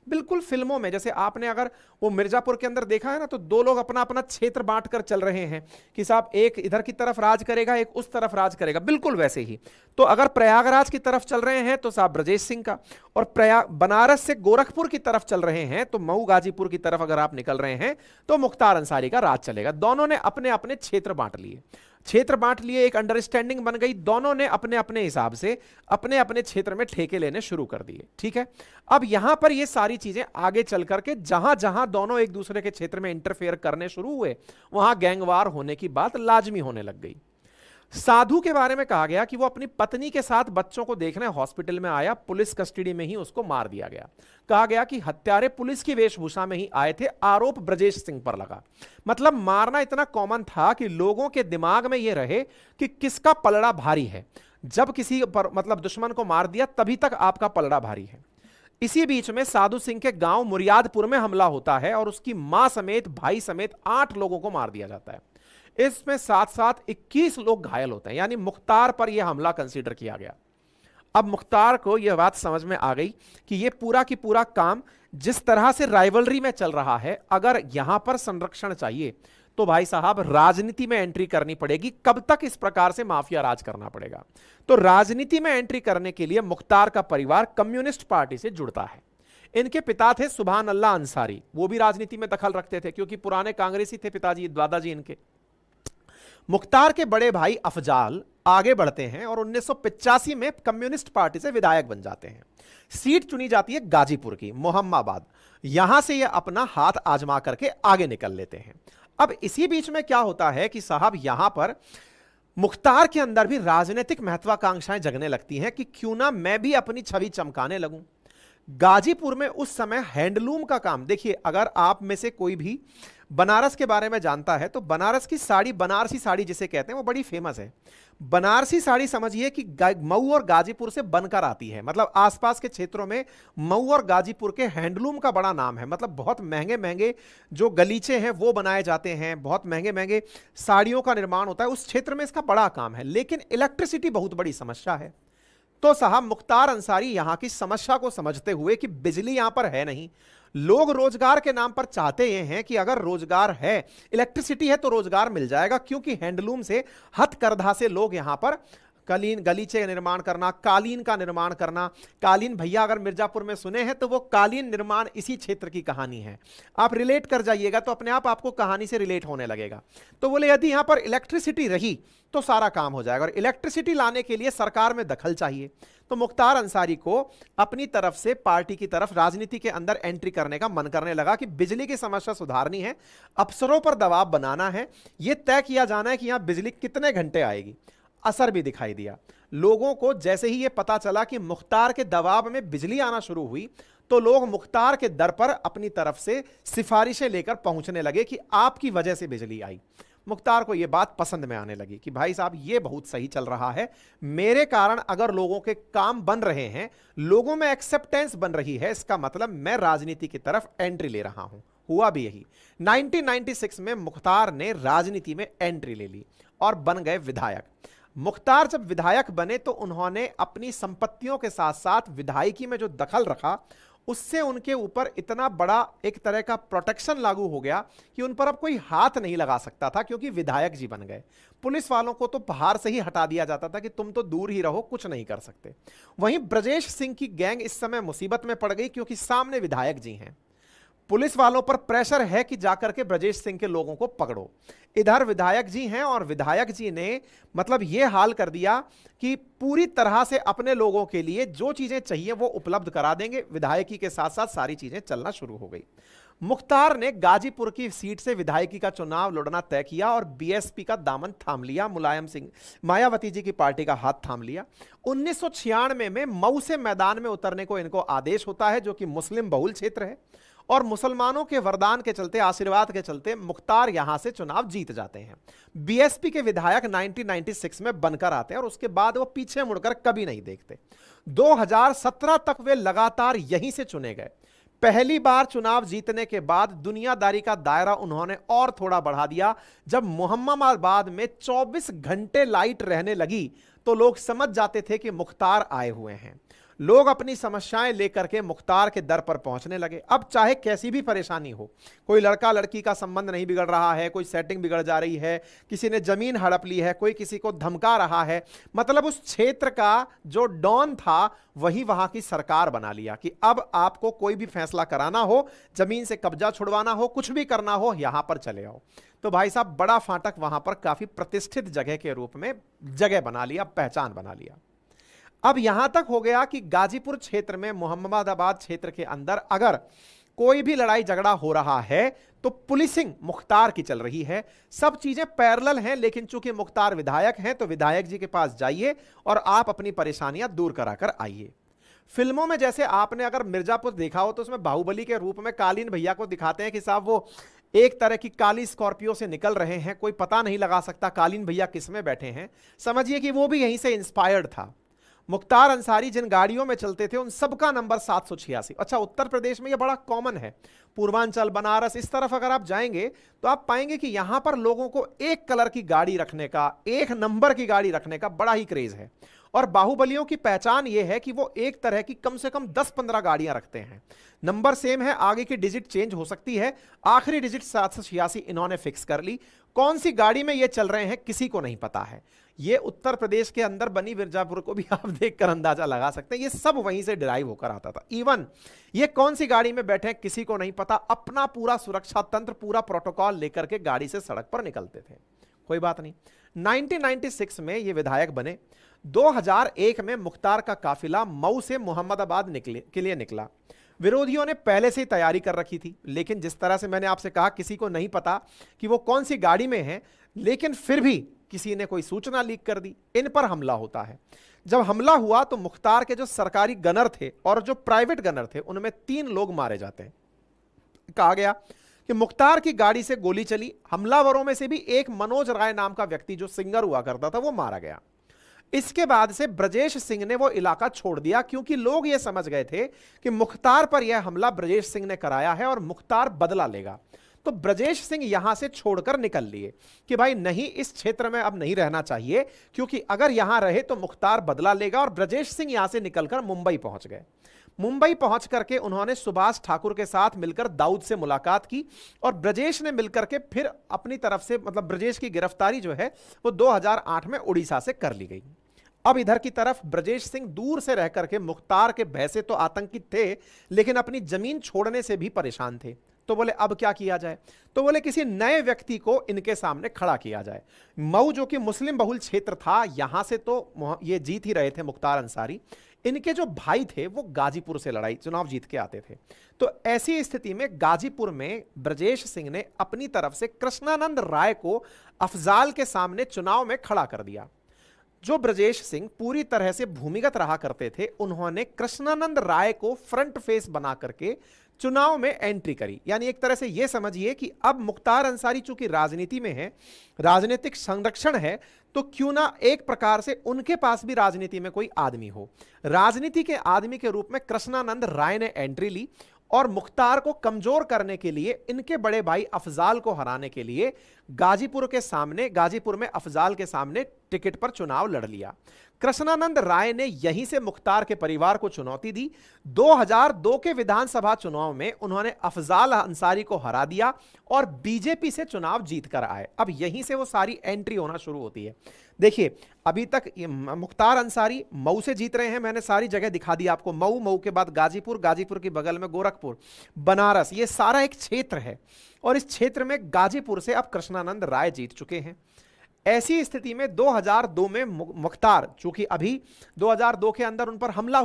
बिल्कुल फिल्मों में जैसे आपने अगर वो मिर्जापुर के अंदर देखा है ना, तो 2 लोग अपना अपना क्षेत्र बांट कर चल रहे हैं कि साहब एक इधर की तरफ राज करेगा, एक उस तरफ राज करेगा, बिल्कुल वैसे ही। तो अगर प्रयागराज की तरफ चल रहे हैं तो साहब ब्रजेश सिंह का, और बनारस से गोरखपुर की तरफ चल रहे हैं तो मऊ गाजीपुर की तरफ अगर आप निकल रहे हैं तो मुख्तार अंसारी का राज चलेगा। दोनों ने अपने अपने क्षेत्र बांट लिए, एक अंडरस्टैंडिंग बन गई। दोनों ने अपने अपने हिसाब से अपने अपने क्षेत्र में ठेके लेने शुरू कर दिए, ठीक है। अब यहां पर ये सारी चीजें आगे चल करके जहां जहां दोनों एक दूसरे के क्षेत्र में इंटरफेयर करने शुरू हुए, वहां गैंगवार होने की बात लाजमी होने लग गई। साधु के बारे में कहा गया कि वो अपनी पत्नी के साथ बच्चों को देखने हॉस्पिटल में आया, पुलिस कस्टडी में ही उसको मार दिया गया। कहा गया कि हत्यारे पुलिस की वेशभूषा में ही आए थे, आरोप ब्रजेश सिंह पर लगा। मतलब मारना इतना कॉमन था कि लोगों के दिमाग में यह रहे कि किसका पलड़ा भारी है। जब किसी पर मतलब दुश्मन को मार दिया तभी तक आपका पलड़ा भारी है। इसी बीच में साधु सिंह के गांव मुरियादपुर में हमला होता है और उसकी मां समेत भाई समेत 8 लोगों को मार दिया जाता है। इसमें साथ साथ 21 लोग घायल होते हैं, यानी मुख्तार पर यह हमला कंसीडर किया गया। अब मुख्तार को यह बात समझ में आ गई कि यह पूरा की पूरा काम जिस तरह से राइवलरी में चल रहा है, अगर यहां पर संरक्षण चाहिए तो भाई साहब राजनीति में एंट्री करनी पड़ेगी। कब तक इस प्रकार से माफिया राज करना पड़ेगा? तो राजनीति में एंट्री करने के लिए मुख्तार का परिवार कम्युनिस्ट पार्टी से जुड़ता है। इनके पिता थे सुभान अल्लाह अंसारी, वो भी राजनीति में दखल रखते थे क्योंकि पुराने कांग्रेसी थे पिताजी, दादाजी इनके। मुख्तार के बड़े भाई अफजाल आगे बढ़ते हैं और 1985 में कम्युनिस्ट पार्टी से विधायक बन जाते हैं। सीट चुनी जाती है गाजीपुर की, मोहम्मदाबाद। यहां से यह अपना हाथ आजमा करके आगे निकल लेते हैं। अब इसी बीच में क्या होता है कि साहब यहां पर मुख्तार के अंदर भी राजनीतिक महत्वाकांक्षाएं जगने लगती हैं कि क्यों ना मैं भी अपनी छवि चमकाने लगूं। गाजीपुर में उस समय हैंडलूम का काम, देखिए अगर आप में से कोई भी बनारस के बारे में जानता है तो बनारस की साड़ी, बनारसी साड़ी जिसे कहते हैं, वो बड़ी फेमस है। बनारसी साड़ी समझिए कि मऊ और गाजीपुर से बनकर आती है। मतलब आसपास के क्षेत्रों में मऊ और गाजीपुर के हैंडलूम का बड़ा नाम है। मतलब बहुत महंगे महंगे जो गलीचे हैं वो बनाए जाते हैं, बहुत महंगे महंगे साड़ियों का निर्माण होता है, उस क्षेत्र में इसका बड़ा काम है। लेकिन इलेक्ट्रिसिटी बहुत बड़ी समस्या है। तो साहब मुख्तार अंसारी यहां की समस्या को समझते हुए कि बिजली यहां पर है नहीं, लोग रोजगार के नाम पर चाहते ये हैं कि अगर रोजगार है, इलेक्ट्रिसिटी है तो रोजगार मिल जाएगा, क्योंकि हैंडलूम से, हथकरघा से लोग यहां पर कालीन, गलीचे निर्माण करना, कालीन का निर्माण करना। कालीन भैया अगर मिर्जापुर में सुने हैं तो वो कालीन निर्माण इसी क्षेत्र की कहानी है। आप रिलेट कर जाइएगा तो अपने आप आपको कहानी से रिलेट होने लगेगा। तो बोले यदि यहां पर इलेक्ट्रिसिटी रही तो सारा काम हो जाएगा, और इलेक्ट्रिसिटी लाने के लिए सरकार में दखल चाहिए। तो मुख्तार अंसारी को अपनी तरफ से पार्टी की तरफ राजनीति के अंदर एंट्री करने का मन करने लगा कि बिजली की समस्या सुधारनी है, अफसरों पर दबाव बनाना है, यह तय किया जाना है कि यहां बिजली कितने घंटे आएगी। असर भी दिखाई दिया। लोगों को जैसे ही यह पता चला कि मुख्तार के दबाव में बिजली आना शुरू हुई तो लोग मुख्तार के दर पर अपनी तरफ से सिफारिशें लेकर पहुंचने लगे कि आपकी वजह से बिजली आई। मुख्तार को यह बात पसंद में आने लगी कि भाई साहब ये बहुत सही चल रहा है, मेरे कारण अगर लोगों के काम बन रहे हैं, लोगों में एक्सेप्टेंस बन रही है, इसका मतलब मैं राजनीति की तरफ एंट्री ले रहा हूं। हुआ भी यही। 1996 में मुख्तार ने राजनीति में एंट्री ले ली और बन गए विधायक। मुख्तार जब विधायक बने तो उन्होंने अपनी संपत्तियों के साथ साथ विधायकी में जो दखल रखा, उससे उनके ऊपर इतना बड़ा एक तरह का प्रोटेक्शन लागू हो गया कि उन पर अब कोई हाथ नहीं लगा सकता था, क्योंकि विधायक जी बन गए। पुलिस वालों को तो बाहर से ही हटा दिया जाता था कि तुम तो दूर ही रहो, कुछ नहीं कर सकते। वहीं ब्रजेश सिंह की गैंग इस समय मुसीबत में पड़ गई, क्योंकि सामने विधायक जी हैं। पुलिस वालों पर प्रेशर है कि जाकर के ब्रजेश सिंह के लोगों को पकड़ो। इधर विधायक जी हैं और विधायक जी ने मतलब यह हाल कर दिया कि पूरी तरह से अपने लोगों के लिए जो चीजें चाहिए वो उपलब्ध करा देंगे। विधायकी के साथ साथ सारी चीजें चलना शुरू हो गई। मुख्तार ने गाजीपुर की सीट से विधायकी का चुनाव लड़ना तय किया और बीएसपी का दामन थाम लिया। मुलायम सिंह, मायावती जी की पार्टी का हाथ थाम लिया। 1996 में मऊ से मैदान में उतरने को इनको आदेश होता है, जो कि मुस्लिम बहुल क्षेत्र है, और मुसलमानों के वरदान के चलते, आशीर्वाद के चलते मुख्तार यहां से चुनाव जीत जाते हैं। बीएसपी के विधायक 1996 में बनकर आते हैं और उसके बाद वो पीछे मुड़कर कभी नहीं देखते। 2017 तक वे लगातार यहीं से चुने गए। पहली बार चुनाव जीतने के बाद दुनियादारी का दायरा उन्होंने और थोड़ा बढ़ा दिया। जब मोहम्मदाबाद में 24 घंटे लाइट रहने लगी तो लोग समझ जाते थे कि मुख्तार आए हुए हैं। लोग अपनी समस्याएं लेकर के मुख्तार के दर पर पहुंचने लगे। अब चाहे कैसी भी परेशानी हो, कोई लड़का लड़की का संबंध नहीं बिगड़ रहा है, कोई सेटिंग बिगड़ जा रही है, किसी ने जमीन हड़प ली है, कोई किसी को धमका रहा है, मतलब उस क्षेत्र का जो डॉन था वही वहां की सरकार बना लिया कि अब आपको कोई भी फैसला कराना हो, जमीन से कब्जा छुड़वाना हो, कुछ भी करना हो, यहां पर चले आओ। तो भाई साहब बड़ा फाटक वहां पर काफी प्रतिष्ठित जगह के रूप में जगह बना लिया, पहचान बना लिया। अब यहां तक हो गया कि गाजीपुर क्षेत्र में, मोहम्मदाबाद क्षेत्र के अंदर अगर कोई भी लड़ाई झगड़ा हो रहा है तो पुलिसिंग मुख्तार की चल रही है। सब चीजें पैरेलल हैं, लेकिन चूंकि मुख्तार विधायक हैं तो विधायक जी के पास जाइए और आप अपनी परेशानियां दूर कराकर आइए। फिल्मों में जैसे आपने अगर मिर्जापुर देखा हो तो उसमें बाहुबली के रूप में कालीन भैया को दिखाते हैं कि साहब वो एक तरह की काली स्कॉर्पियो से निकल रहे हैं, कोई पता नहीं लगा सकता कालीन भैया किस में बैठे हैं। समझिए कि वो भी यहीं से इंस्पायर्ड था। मुख्तार अंसारी जिन गाड़ियों में चलते थे उन सबका नंबर 786। अच्छा, उत्तर प्रदेश में यह बड़ा कॉमन है। पूर्वांचल, बनारस, इस तरफ अगर आप जाएंगे तो आप पाएंगे कि यहां पर लोगों को एक कलर की गाड़ी रखने का, एक नंबर की गाड़ी रखने का बड़ा ही क्रेज है। और बाहुबलियों की पहचान यह है कि वो एक तरह की कम से कम 10-15 गाड़ियां रखते हैं। नंबर सेम है, आगे की डिजिट चेंज हो सकती है, आखिरी डिजिट 786 इन्होंने फिक्स कर ली। कौन सी गाड़ी में ये चल रहे हैं किसी को नहीं पता है। ये उत्तर प्रदेश के अंदर बनी मिर्जापुर को भी आप देखकर अंदाजा लगा सकते हैं, ये सब वहीं से डिराइव होकर आता था। इवन ये कौन सी गाड़ी में बैठे हैं किसी को नहीं पता, अपना पूरा सुरक्षा तंत्र, पूरा प्रोटोकॉल लेकर के गाड़ी से सड़क पर निकलते थे। कोई बात नहीं। 1996 में ये विधायक बने। 2001 में मुख्तार का काफिला मऊ से मोहम्मदाबाद के लिए निकला। विरोधियों ने पहले से ही तैयारी कर रखी थी, लेकिन जिस तरह से मैंने आपसे कहा किसी को नहीं पता कि वो कौन सी गाड़ी में है, लेकिन फिर भी किसी ने कोई सूचना लीक कर दी, इन पर हमला होता है। जब हमला हुआ तो मुख्तार के जो सरकारी गनर थे और जो प्राइवेट गनर थे उनमें 3 लोग मारे जाते हैं। कहा गया कि मुख्तार की गाड़ी से गोली चली। हमलावरों में से भी एक मनोज राय नाम का व्यक्ति जो सिंगर हुआ करता था वो मारा गया। इसके बाद से ब्रजेश सिंह ने वो इलाका छोड़ दिया, क्योंकि लोग ये समझ गए थे कि मुख्तार पर यह हमला ब्रजेश सिंह ने कराया है और मुख्तार बदला लेगा। तो ब्रजेश सिंह यहां से छोड़कर निकल लिए कि भाई नहीं, इस क्षेत्र में अब नहीं रहना चाहिए, क्योंकि अगर यहां रहे तो मुख्तार बदला लेगा। और ब्रजेश सिंह यहां से निकलकर मुंबई पहुंच गए। मुंबई पहुंच करके उन्होंने सुभाष ठाकुर के साथ मिलकर दाऊद से मुलाकात की और ब्रजेश ने मिलकर के फिर अपनी तरफ से, मतलब ब्रजेश की गिरफ्तारी जो है वो 2008 में उड़ीसा से कर ली गई। अब इधर की तरफ ब्रजेश सिंह दूर से रह करके मुख्तार के भय से तो आतंकित थे, लेकिन अपनी जमीन छोड़ने से भी परेशान थे। तो बोले अब क्या किया जाए, तो बोले किसी नए व्यक्ति को इनके सामने खड़ा किया जाए। मऊ जो कि मुस्लिम बहुल क्षेत्र था, यहां से तो ये जीत ही रहे थे मुख्तार अंसारी। इनके जो भाई थे वो गाजीपुर से चुनाव जीत के आते थे। तो ऐसी स्थिति में गाजीपुर में ब्रजेश सिंह ने अपनी तरफ से कृष्णानंद राय को अफजाल के सामने चुनाव में खड़ा कर दिया। जो ब्रजेश सिंह पूरी तरह से भूमिगत रहा करते थे, उन्होंने कृष्णानंद राय को फ्रंट फेस बना करके चुनाव में एंट्री करी। यानी एक तरह से यह समझिए कि अब मुख्तार अंसारी चूंकि राजनीति में है, राजनीतिक संरक्षण है, तो क्यों ना एक प्रकार से उनके पास भी राजनीति में कोई आदमी हो। राजनीति के आदमी के रूप में कृष्णानंद राय ने एंट्री ली और मुख्तार को कमजोर करने के लिए, इनके बड़े भाई अफजाल को हराने के लिए गाजीपुर में अफजाल के सामने टिकट पर चुनाव लड़ लिया। कृष्णानंद राय ने यहीं से मुख्तार के परिवार को चुनौती दी। 2002 के विधानसभा चुनाव में उन्होंने अफजाल अंसारी को हरा दिया और बीजेपी से चुनाव जीतकर आए। अब यहीं से वो सारी एंट्री होना शुरू होती है। देखिए, अभी तक मुख्तार अंसारी मऊ से जीत रहे हैं, मैंने सारी जगह दिखा दी आपको। मऊ के बाद गाजीपुर, गाजीपुर के बगल में गोरखपुर, बनारस, ये सारा एक क्षेत्र है और इस क्षेत्र में गाजीपुर से अब कृष्णानंद राय जीत चुके हैं। ऐसी स्थिति में 2002 में मुख्तार, चूंकि अभी 2002 के अंदर उन पर हमला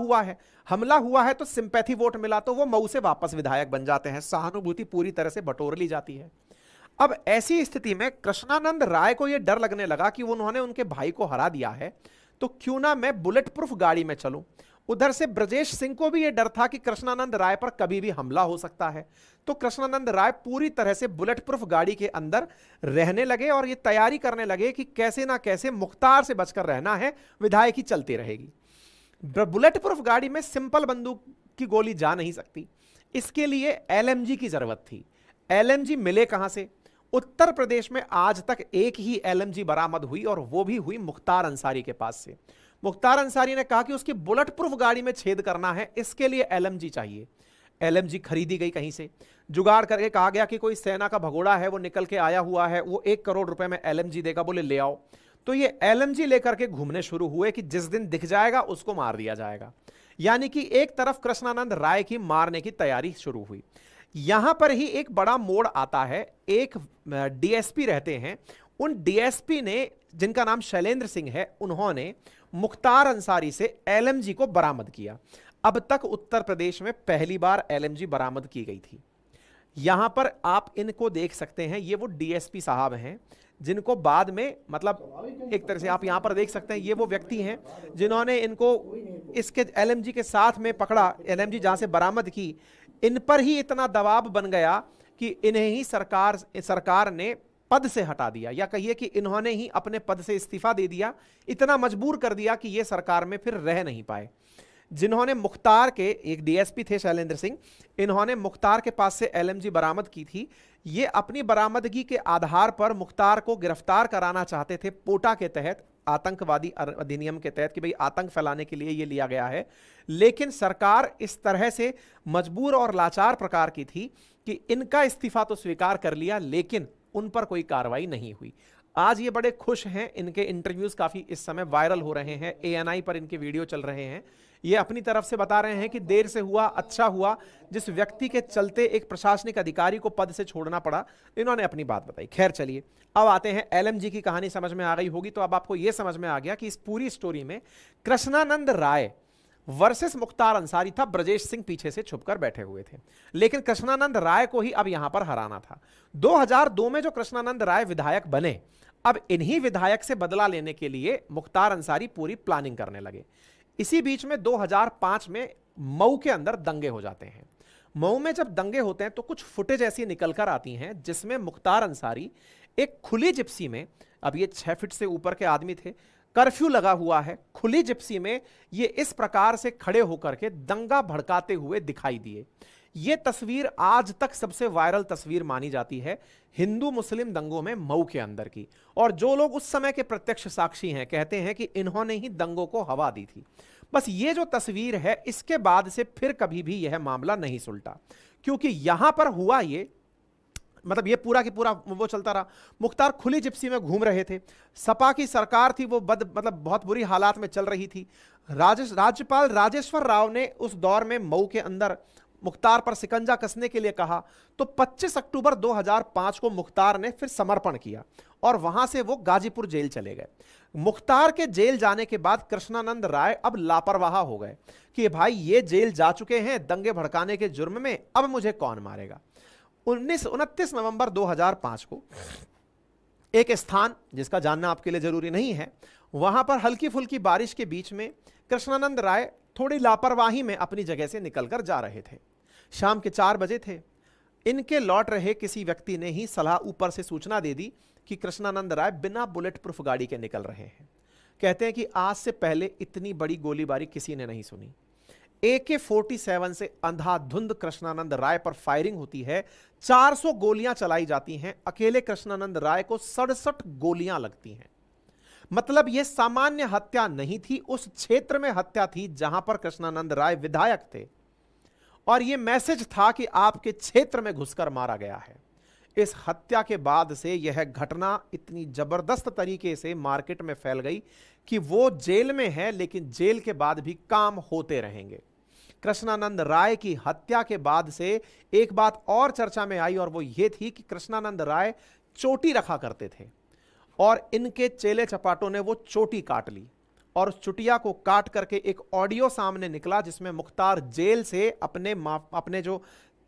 हुआ है तो सिंपैथी वोट मिला तो वो मऊ से वापस विधायक बन जाते हैं, सहानुभूति पूरी तरह से बटोर ली जाती है। अब ऐसी स्थिति में कृष्णानंद राय को यह डर लगने लगा कि उन्होंने उनके भाई को हरा दिया है, तो क्यों ना मैं बुलेट प्रूफ गाड़ी में चलूं। उधर से ब्रजेश सिंह को भी यह डर था कि कृष्णानंद राय पर कभी भी हमला हो सकता है, तो कृष्णानंद राय पूरी तरह से बुलेट प्रूफ गाड़ी के अंदर रहने लगे और ये तैयारी करने लगे कि कैसे ना कैसे मुख्तार से बचकर रहना है, विधायकी चलती रहेगी। बुलेट प्रूफ गाड़ी में सिंपल बंदूक की गोली जा नहीं सकती, इसके लिए एलएमजी की जरूरत थी। एलएमजी मिले कहां से? उत्तर प्रदेश में आज तक एक ही एलएमजी बरामद हुई और वो भी हुई मुख्तार अंसारी के पास से। मुख्तार अंसारी ने कहा कि उसकी बुलेट प्रूफ गाड़ी में छेद करना है, इसके लिए एलएमजी चाहिए। एलएमजी खरीदी गई कहीं से, जुगाड़ करके कहा गया कि कोई सेना का भगोड़ा है वो निकल के आया हुआ है, वो 1 करोड़ रुपए में एलएमजी देगा, बोले ले आओ। तो ये एलएमजी लेकर के घूमने शुरू हुए कि जिस दिन दिख जाएगा उसको मार दिया जाएगा। यानी कि एक तरफ कृष्णानंद राय की मारने की तैयारी शुरू हुई। यहां पर ही एक बड़ा मोड़ आता है। एक डीएसपी रहते हैं, उन डीएसपी ने, जिनका नाम शैलेंद्र सिंह है, उन्होंने मुख्तार अंसारी से एलएमजी को बरामद किया। अब तक उत्तर प्रदेश में पहली बार एलएमजी बरामद की गई थी। यहां पर आप इनको देख सकते हैं, ये वो डीएसपी साहब हैं जिनको बाद में, मतलब एक तरह से आप यहां पर देख सकते हैं, ये वो व्यक्ति हैं जिन्होंने इनको इसके एलएमजी के साथ में पकड़ा, एलएमजी जहां से बरामद की। इन पर ही इतना दबाव बन गया कि इन्हें ही सरकार ने पद से हटा दिया, या कहिए कि इन्होंने ही अपने पद से इस्तीफा दे दिया। इतना मजबूर कर दिया कि ये सरकार में फिर रह नहीं पाए। जिन्होंने मुख्तार के, एक डीएसपी थे शैलेंद्र सिंह, इन्होंने मुख्तार के पास से एलएमजी बरामद की थी। ये अपनी बरामदगी के आधार पर मुख्तार को गिरफ्तार कराना चाहते थे पोटा के तहत, आतंकवादी अधिनियम के तहत, कि भाई आतंक फैलाने के लिए ये लिया गया है। लेकिन सरकार इस तरह से मजबूर और लाचार प्रकार की थी कि इनका इस्तीफा तो स्वीकार कर लिया, लेकिन उन पर कोई कार्रवाई नहीं हुई। आज ये बड़े खुश हैं, इनके इंटरव्यूज काफी इस समय वायरल हो रहे हैं, एएनआई पर इनके वीडियो चल रहे हैं। ये अपनी तरफ से बता रहे हैं कि देर से हुआ अच्छा हुआ, जिस व्यक्ति के चलते एक प्रशासनिक अधिकारी को पद से छोड़ना पड़ा, इन्होंने अपनी बात बताई। खैर चलिए, अब आते हैं एलएमजी की कहानी। समझ में आ गई होगी, तो अब आपको यह समझ में आ गया कि इस पूरी स्टोरी में कृष्णानंद राय वर्सेस मुख्तार अंसारी था। ब्रजेश सिंह पीछे से छुपकर बैठे हुए थे, लेकिन कृष्णानंद राय को ही अब यहां पर हराना था। 2002 में जो कृष्णानंद राय विधायक बने, अब इन्हीं विधायक से बदला लेने के लिए मुख्तार अंसारी पूरी प्लानिंग करने लगे। इसी बीच में 2005 में मऊ के अंदर दंगे हो जाते हैं। मऊ में जब दंगे होते हैं तो कुछ फुटेज ऐसी निकलकर आती हैं जिसमें मुख्तार अंसारी एक खुली जिप्सी में, अब ये 6 फीट से ऊपर के आदमी थे, कर्फ्यू लगा हुआ है, खुली जिप्सी में ये इस प्रकार से खड़े होकर के दंगा भड़काते हुए दिखाई दिए। ये तस्वीर आज तक सबसे वायरल तस्वीर मानी जाती है हिंदू मुस्लिम दंगों में मऊ के अंदर की, और जो लोग उस समय के प्रत्यक्ष साक्षी हैं कहते हैं कि इन्होंने ही दंगों को हवा दी थी। बस ये जो तस्वीर है, इसके बाद से फिर कभी भी यह मामला नहीं सुलटा, क्योंकि यहां पर हुआ ये, मतलब ये पूरा की पूरा वो चलता रहा। मुख्तार खुली जिप्सी में घूम रहे थे, सपा की सरकार थी वो मतलब बहुत बुरी हालात में चल रही थी। राज्यपाल राजेश्वर राव ने उस दौर में मऊ के अंदर मुख्तार पर शिकंजा कसने के लिए कहा, तो 25 अक्टूबर 2005 को मुख्तार ने फिर समर्पण किया और वहां से वो गाजीपुर जेल चले गए। मुख्तार के जेल जाने के बाद कृष्णानंद राय अब लापरवाह हो गए कि भाई ये जेल जा चुके हैं दंगे भड़काने के जुर्म में, अब मुझे कौन मारेगा। 29 नवंबर 2005 को एक स्थान जिसका जानना आपके लिए जरूरी नहीं है, वहां पर हल्की फुल्की बारिश के बीच में कृष्णानंद राय थोड़ी लापरवाही में अपनी जगह से निकलकर जा रहे थे। शाम के 4 बजे थे। इनके लौट रहे किसी व्यक्ति ने ही सलाह ऊपर से सूचना दे दी कि कृष्णानंद राय बिना बुलेट प्रूफ गाड़ी के निकल रहे हैं। कहते हैं कि आज से पहले इतनी बड़ी गोलीबारी किसी ने नहीं सुनी। AK-47 से अंधाधुंध कृष्णानंद राय पर फायरिंग होती है। 400 गोलियां चलाई जाती हैं। अकेले कृष्णानंद राय को 67 गोलियां लगती हैं। मतलब यह सामान्य हत्या नहीं थी, उस क्षेत्र में हत्या थी जहां पर कृष्णानंद राय विधायक थे, और यह मैसेज था कि आपके क्षेत्र में घुसकर मारा गया है। इस हत्या के बाद से यह घटना इतनी जबरदस्त तरीके से मार्केट में फैल गई कि वो जेल में है, लेकिन जेल के बाद भी काम होते रहेंगे। कृष्णानंद राय की हत्या के बाद से एक बात और चर्चा में आई, और वो ये थी कि कृष्णानंद राय चोटी रखा करते थे, और इनके चेले चपाटों ने वो चोटी काट ली, और उस चुटिया को काट करके एक ऑडियो सामने निकला जिसमें मुख्तार जेल से अपने जो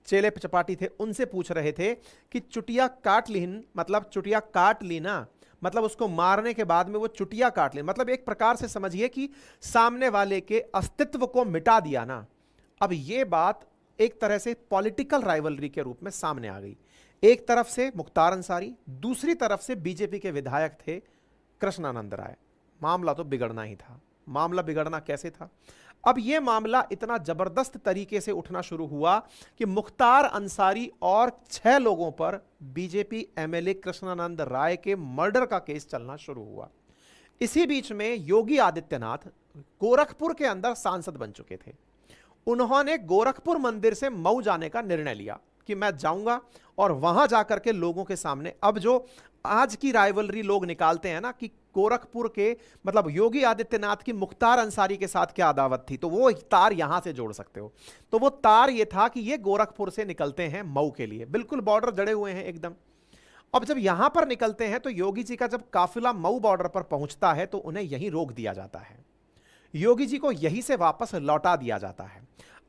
चेले चपाटी थे उनसे पूछ रहे थे कि चुटिया काट ली, मतलब चुटिया काट ली ना, मतलब उसको मारने के बाद में वो चुटिया काट ली, मतलब एक प्रकार से समझिए कि सामने वाले के अस्तित्व को मिटा दिया ना। अब ये बात एक तरह से पॉलिटिकल राइवलरी के रूप में सामने आ गई। एक तरफ से मुख्तार अंसारी, दूसरी तरफ से बीजेपी के विधायक थे कृष्णानंद राय। मामला तो बिगड़ना ही था। मामला बिगड़ना कैसे था? अब यह मामला इतना जबरदस्त तरीके से उठना शुरू हुआ कि मुख्तार अंसारी और 6 लोगों पर बीजेपी MLA कृष्णानंद राय के मर्डर का केस चलना शुरू हुआ। इसी बीच में योगी आदित्यनाथ गोरखपुर के अंदर सांसद बन चुके थे। उन्होंने गोरखपुर मंदिर से मऊ जाने का निर्णय लिया कि मैं जाऊंगा और वहां जाकर के लोगों के सामने, अब जो आज की राइवलरी लोग निकालते हैं ना कि गोरखपुर के मतलब योगी आदित्यनाथ की मुख्तार अंसारी के साथ क्या अदावत थी, तो वो तार यहां से जोड़ सकते हो। तो वो तार ये था कि ये गोरखपुर से निकलते हैं मऊ के लिए, बिल्कुल बॉर्डर जड़े हुए हैं एकदम। अब जब यहां पर निकलते हैं तो योगी जी का जब काफिला मऊ बॉर्डर पर पहुंचता है तो उन्हें यहीं रोक दिया जाता है। योगी जी को यहीं से वापस लौटा दिया जाता है।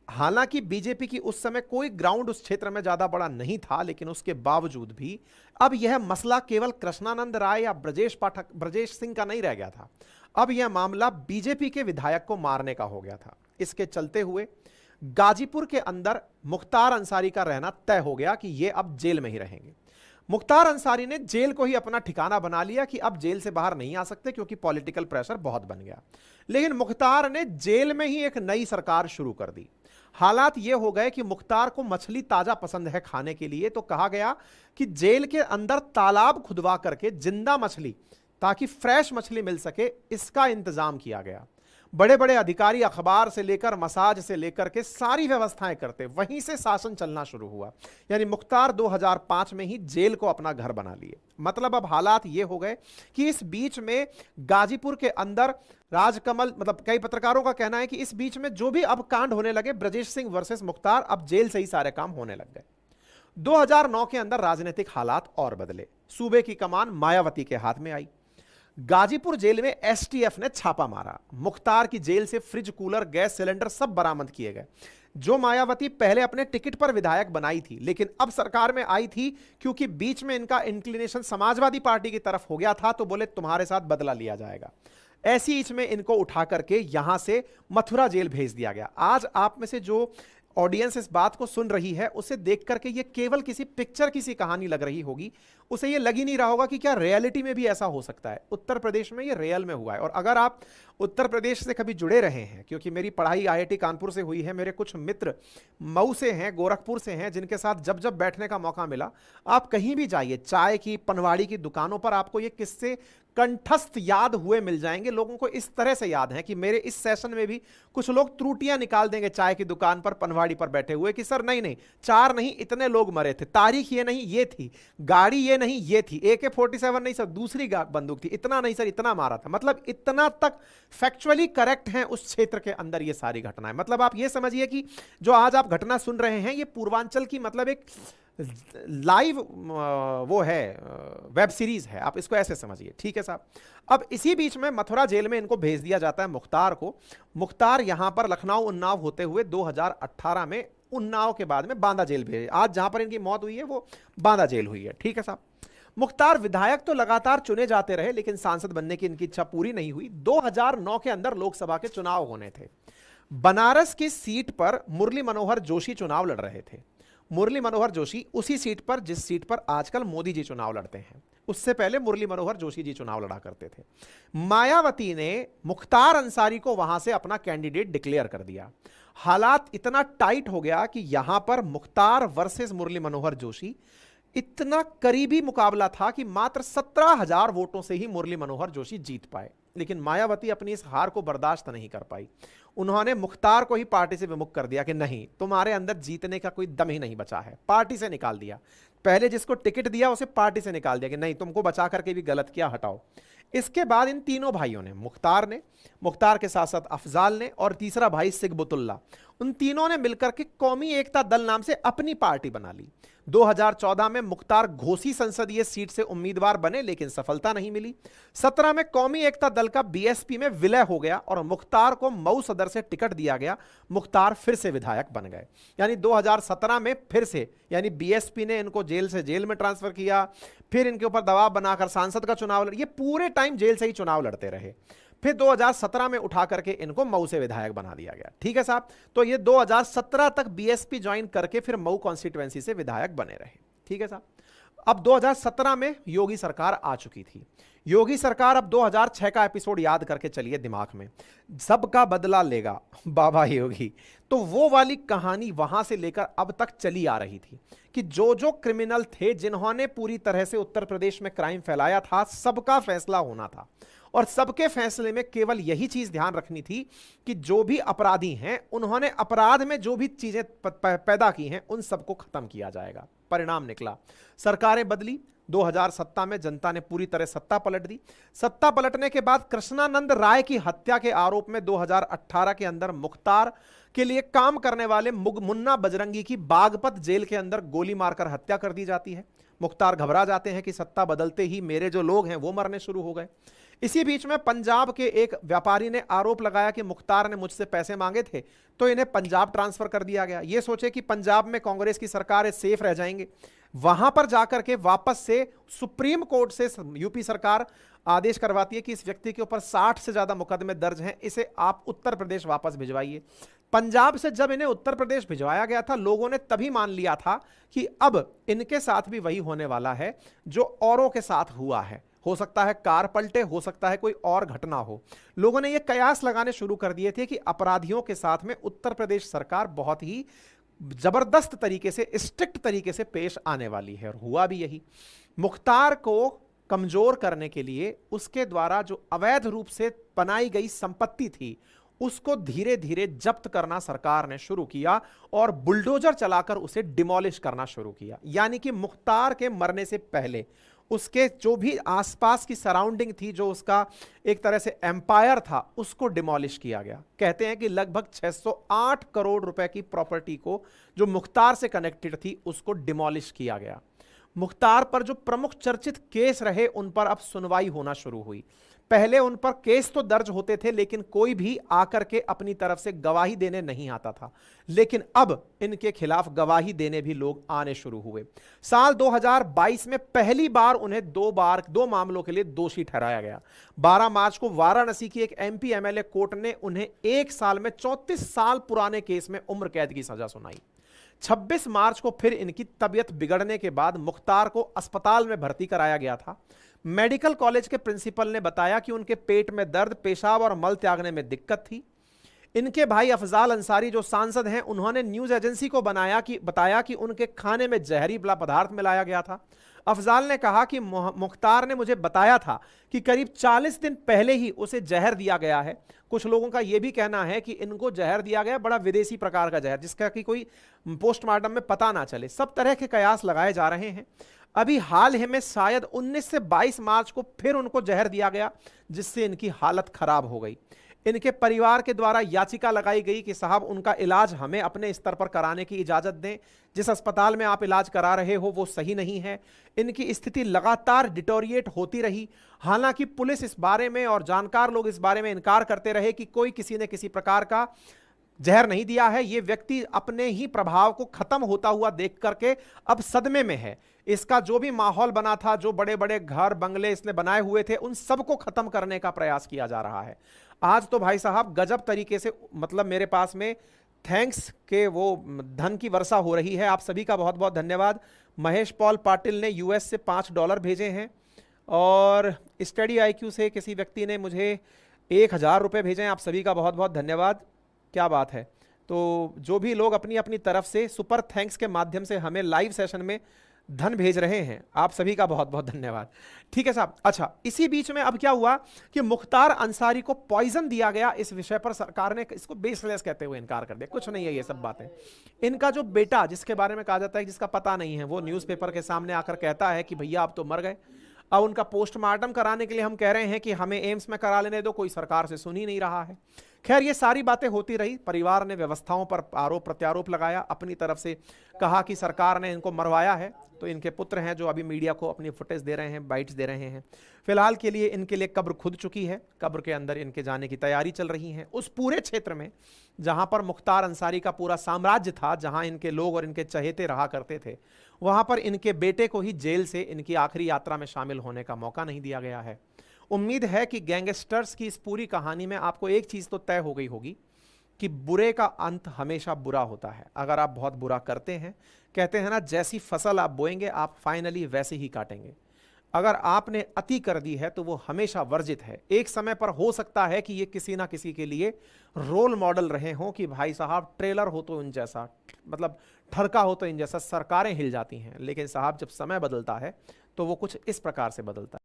हालांकि बीजेपी की उस समय कोई ग्राउंड उस क्षेत्र में ज्यादा बड़ा नहीं था, लेकिन उसके बावजूद भी अब यह मसला केवल कृष्णानंद राय या ब्रजेश सिंह का नहीं रह गया था। अब यह मामला बीजेपी के विधायक को मारने का हो गया था। इसके चलते हुए गाजीपुर के अंदर मुख्तार अंसारी का रहना तय हो गया कि यह अब जेल में ही रहेंगे। मुख्तार अंसारी ने जेल को ही अपना ठिकाना बना लिया कि अब जेल से बाहर नहीं आ सकते क्योंकि पॉलिटिकल प्रेशर बहुत बन गया। लेकिन मुख्तार ने जेल में ही एक नई सरकार शुरू कर दी। हालात ये हो गए कि मुख्तार को मछली ताजा पसंद है खाने के लिए, तो कहा गया कि जेल के अंदर तालाब खुदवा करके जिंदा मछली, ताकि फ्रेश मछली मिल सके, इसका इंतजाम किया गया। बड़े बड़े अधिकारी अखबार से लेकर मसाज से लेकर के सारी व्यवस्थाएं करते, वहीं से शासन चलना शुरू हुआ। यानी मुख्तार 2005 में ही जेल को अपना घर बना लिए। मतलब अब हालात ये हो गए कि इस बीच में गाजीपुर के अंदर राजकमल, मतलब कई पत्रकारों का कहना है कि इस बीच में जो भी अब कांड होने लगे ब्रजेश सिंह वर्सेस मुख्तार, अब जेल से ही सारे काम होने लग गए। 2009 के अंदर राजनीतिक हालात और बदले। सूबे की कमान मायावती के हाथ में आई। गाजीपुर जेल में STF ने छापा मारा। मुख्तार की जेल से फ्रिज, कूलर, गैस सिलेंडर सब बरामद किए गए। जो मायावती पहले अपने टिकट पर विधायक बनाई थी, लेकिन अब सरकार में आई थी क्योंकि बीच में इनका इंक्लिनेशन समाजवादी पार्टी की तरफ हो गया था, तो बोले तुम्हारे साथ बदला लिया जाएगा। ऐसी इच में इनको उठा करके यहां से मथुरा जेल भेज दिया गया। आज आप में से जो ऑडियंस इस बात को सुन रही है, उसे देख करके ये केवल किसी पिक्चर की सी कहानी लग रही होगी। उसे ये लग ही नहीं रहा होगा कि क्या रियलिटी में भी ऐसा हो सकता है। उत्तर प्रदेश में ये रियल में हुआ है। और अगर आप उत्तर प्रदेश से कभी जुड़े रहे हैं, क्योंकि मेरी पढ़ाई IIT कानपुर से हुई है, मेरे कुछ मित्र मऊ से हैं, गोरखपुर से हैं, जिनके साथ जब जब बैठने का मौका मिला, आप कहीं भी जाइए, चाय की, पनवाड़ी की दुकानों पर आपको ये किस्से कंठस्थ याद हुए मिल जाएंगे। लोगों को इस तरह से याद है कि मेरे इस सेशन में भी कुछ लोग त्रुटियां निकाल देंगे चाय की दुकान पर, पनवाड़ी पर बैठे हुए, कि सर नहीं 4 नहीं इतने लोग मरे थे, तारीख ये नहीं ये थी, गाड़ी ये नहीं ये थी, AK-47 नहीं सर दूसरी बंदूक थी, इतना नहीं सर इतना मारा था। मतलब इतना तक फैक्चुअली करेक्ट है उस क्षेत्र के अंदर ये सारी घटनाएं। मतलब आप ये समझिए कि जो आज आप घटना सुन रहे हैं, ये पूर्वांचल की मतलब एक लाइव वो है, वेब सीरीज है, आप इसको ऐसे समझिए। ठीक है साहब। अब इसी बीच में मथुरा जेल में इनको भेज दिया जाता है मुख्तार को। मुख्तार यहां पर लखनऊ उन्नाव होते हुए 2018 में उन्नाव के बाद में बांदा जेल भेजे। आज जहां पर इनकी मौत हुई है वो बांदा जेल हुई है। ठीक है साहब। मुख्तार विधायक तो लगातार चुने जाते रहे, लेकिन सांसद बनने की इनकी इच्छा पूरी नहीं हुई। 2009 के अंदर लोकसभा के चुनाव होने थे। बनारस की सीट पर मुरली मनोहर जोशी चुनाव लड़ रहे थे। मुरली मनोहर जोशी उसी सीट पर जिस सीट पर आजकल मोदी जी चुनाव लड़ते हैं, उससे पहले मुरली मनोहर जोशी जी चुनाव लड़ा करते थे। मायावती ने मुख्तार अंसारी को वहां से अपना कैंडिडेट डिक्लेयर कर दिया। हालात इतना टाइट हो गया कि यहां पर मुख्तार वर्सेस मुरली मनोहर जोशी इतना करीबी मुकाबला था कि मात्र 17,000 वोटों से ही मुरली मनोहर जोशी जीत पाए। लेकिन मायावती अपनी इस हार को बर्दाश्त नहीं कर पाई। उन्होंने मुख्तार को ही पार्टी से विमुख कर दिया कि नहीं, तुम्हारे अंदर जीतने का कोई दम ही नहीं बचा है। पार्टी से निकाल दिया। पहले जिसको टिकट दिया उसे पार्टी से निकाल दिया कि नहीं, तुमको बचा करके भी गलत किया, हटाओ। इसके बाद इन तीनों भाइयों ने, मुख्तार के साथ साथ अफजाल ने और तीसरा भाई सिगबुतुल्ला, उन तीनों ने मिलकर के कौमी एकता दल नाम से अपनी पार्टी बना ली। 2014 में मुख्तार घोसी संसदीय सीट से उम्मीदवार बने, लेकिन सफलता नहीं मिली। 17 में कौमी एकता दल का बीएसपी में विलय हो गया और मुख्तार को मऊ सदर से टिकट दिया गया। मुख्तार फिर से विधायक बन गए। यानी 2017 में फिर से, यानी बीएसपी ने इनको जेल से जेल में ट्रांसफर किया, फिर इनके ऊपर दबाव बनाकर सांसद का चुनाव लड़, ये पूरे टाइम जेल से ही चुनाव लड़ते रहे। फिर 2017 में उठा करके इनको मऊ से विधायक बना दिया गया। ठीक है साहब, तो ये 2017 तक बीएसपी ज्वाइन करके फिर मऊ कॉन्स्टिट्यूएंसी से विधायक बने रहे। ठीक है साहब। अब 2017 में योगी सरकार आ चुकी थी। योगी सरकार, अब 2006 का एपिसोड याद करके चलिए दिमाग में, सबका बदला लेगा बाबा योगी। तो वो वाली कहानी वहां से लेकर अब तक चली आ रही थी कि जो जो क्रिमिनल थे, जिन्होंने पूरी तरह से उत्तर प्रदेश में क्राइम फैलाया था, सबका फैसला होना था। और सबके फैसले में केवल यही चीज ध्यान रखनी थी कि जो भी अपराधी हैं, उन्होंने अपराध में जो भी चीजें पैदा की हैं, उन सबको खत्म किया जाएगा। परिणाम निकला, सरकारें बदली। 2007 में जनता ने पूरी तरह सत्ता पलट दी। सत्ता पलटने के बाद कृष्णानंद राय की हत्या के आरोप में 2018 के अंदर मुख्तार के लिए काम करने वाले मुन्ना बजरंगी की बागपत जेल के अंदर गोली मारकर हत्या कर दी जाती है। मुख्तार घबरा जाते हैं कि सत्ता बदलते ही मेरे जो लोग हैं वो मरने शुरू हो गए। इसी बीच में पंजाब के एक व्यापारी ने आरोप लगाया कि मुख्तार ने मुझसे पैसे मांगे थे, तो इन्हें पंजाब ट्रांसफर कर दिया गया। ये सोचे कि पंजाब में कांग्रेस की सरकार है, सेफ रह जाएंगे। वहां पर जाकर के वापस से सुप्रीम कोर्ट से यूपी सरकार आदेश करवाती है कि इस व्यक्ति के ऊपर 60 से ज्यादा मुकदमे दर्ज हैं, इसे आप उत्तर प्रदेश वापस भिजवाइए। पंजाब से जब इन्हें उत्तर प्रदेश भिजवाया गया था, लोगों ने तभी मान लिया था कि अब इनके साथ भी वही होने वाला है जो औरों के साथ हुआ है। हो सकता है कार पलटे, हो सकता है कोई और घटना हो। लोगों ने यह कयास लगाने शुरू कर दिए थे कि अपराधियों के साथ में उत्तर प्रदेश सरकार बहुत ही जबरदस्त तरीके से, स्ट्रिक्ट तरीके से पेश आने वाली है। और हुआ भी यही। मुख्तार को कमजोर करने के लिए उसके द्वारा जो अवैध रूप से बनाई गई संपत्ति थी, उसको धीरे धीरे जब्त करना सरकार ने शुरू किया और बुलडोजर चलाकर उसे डिमोलिश करना शुरू किया। यानी कि मुख्तार के मरने से पहले उसके जो भी आसपास की सराउंडिंग थी, जो उसका एक तरह से एम्पायर था, उसको डिमोलिश किया गया। कहते हैं कि लगभग 608 करोड़ रुपए की प्रॉपर्टी को जो मुख्तार से कनेक्टेड थी, उसको डिमोलिश किया गया। मुख्तार पर जो प्रमुख चर्चित केस रहे, उन पर अब सुनवाई होना शुरू हुई। पहले उन पर केस तो दर्ज होते थे, लेकिन कोई भी आकर के अपनी तरफ से गवाही देने नहीं आता था। लेकिन अब इनके खिलाफ गवाही देने भी लोग आने शुरू हुए। साल 2022 में पहली बार उन्हें दो मामलों के लिए दोषी ठहराया गया। 12 मार्च को वाराणसी की एक एमपी एमएलए कोर्ट ने उन्हें 1 साल में 34 साल पुराने केस में उम्र कैद की सजा सुनाई। 26 मार्च को फिर इनकी तबीयत बिगड़ने के बाद मुख्तार को अस्पताल में भर्ती कराया गया था। मेडिकल कॉलेज के प्रिंसिपल ने बताया कि उनके पेट में दर्द, पेशाब और मल त्यागने में दिक्कत थी। इनके भाई अफजाल अंसारी जो सांसद हैं, उन्होंने न्यूज एजेंसी को बताया कि उनके खाने में जहरीला पदार्थ मिलाया गया था। अफजाल ने कहा कि मुख्तार ने मुझे बताया था कि करीब 40 दिन पहले ही उसे जहर दिया गया है। कुछ लोगों का यह भी कहना है कि इनको जहर दिया गया बड़ा विदेशी प्रकार का जहर, जिसका कि कोई पोस्टमार्टम में पता ना चले। सब तरह के कयास लगाए जा रहे हैं। अभी हाल ही में शायद 19 से 22 मार्च को फिर उनको जहर दिया गया, जिससे इनकी हालत खराब हो गई। इनके परिवार के द्वारा याचिका लगाई गई कि साहब, उनका इलाज हमें अपने स्तर पर कराने की इजाजत दें। जिस अस्पताल में आप इलाज करा रहे हो वो सही नहीं है। इनकी स्थिति लगातार डिटोरिएट होती रही। हालांकि पुलिस इस बारे में और जानकार लोग इस बारे में इनकार करते रहे कि कोई किसी न किसी प्रकार का जहर नहीं दिया है, ये व्यक्ति अपने ही प्रभाव को खत्म होता हुआ देख करके अब सदमे में है। इसका जो भी माहौल बना था, जो बड़े बड़े घर बंगले इसने बनाए हुए थे, उन सबको खत्म करने का प्रयास किया जा रहा है। आज तो भाई साहब गजब तरीके से, मतलब मेरे पास में थैंक्स के वो धन की वर्षा हो रही है। आप सभी का बहुत बहुत धन्यवाद। महेश पॉल पाटिल ने यूएस से $5 भेजे हैं, और स्टडी आईक्यू से किसी व्यक्ति ने मुझे 1000 रुपये भेजे हैं। आप सभी का बहुत बहुत धन्यवाद, क्या बात है। तो जो भी लोग अपनी अपनी तरफ से सुपर थैंक्स के माध्यम से हमें लाइव सेशन में धन भेज रहे हैं, आप सभी का बहुत बहुत धन्यवाद। ठीक है साहब। अच्छा, इसी बीच में अब क्या हुआ कि मुख्तार अंसारी को पॉइजन दिया गया। इस विषय पर सरकार ने इसको बेसलेस कहते हुए इनकार कर दिया, कुछ नहीं है ये सब बातें। इनका जो बेटा, जिसके बारे में कहा जाता है जिसका पता नहीं है, वो न्यूज़पेपर के सामने आकर कहता है कि भैया आप तो मर गए। अब उनका पोस्टमार्टम कराने के लिए हम कह रहे हैं कि हमें एम्स में करा लेने दो, कोई सरकार से सुन ही नहीं रहा है। खैर, ये सारी बातें होती रही। परिवार ने व्यवस्थाओं पर आरोप प्रत्यारोप लगाया, अपनी तरफ से कहा कि सरकार ने इनको मरवाया है। तो इनके पुत्र हैं जो अभी मीडिया को अपनी फुटेज दे रहे हैं, बाइट्स दे रहे हैं। फिलहाल के लिए इनके लिए कब्र खुद चुकी है, कब्र के अंदर इनके जाने की तैयारी चल रही है। उस पूरे क्षेत्र में जहां पर मुख्तार अंसारी का पूरा साम्राज्य था, जहां इनके लोग और इनके चहेते रहा करते थे, वहां पर इनके बेटे को ही जेल से इनकी आखिरी यात्रा में शामिल होने का मौका नहीं दिया गया है। उम्मीद है कि गैंगस्टर्स की इस पूरी कहानी में आपको एक चीज तो तय हो गई होगी कि बुरे का अंत हमेशा बुरा होता है। अगर आप बहुत बुरा करते हैं, कहते हैं ना, जैसी फसल आप बोएंगे आप फाइनली वैसे ही काटेंगे। अगर आपने अति कर दी है तो वो हमेशा वर्जित है। एक समय पर हो सकता है कि ये किसी ना किसी के लिए रोल मॉडल रहे हों कि भाई साहब ट्रेलर हो तो इन जैसा, मतलब ठरका हो तो इन जैसा, सरकारें हिल जाती हैं। लेकिन साहब जब समय बदलता है तो वो कुछ इस प्रकार से बदलता है।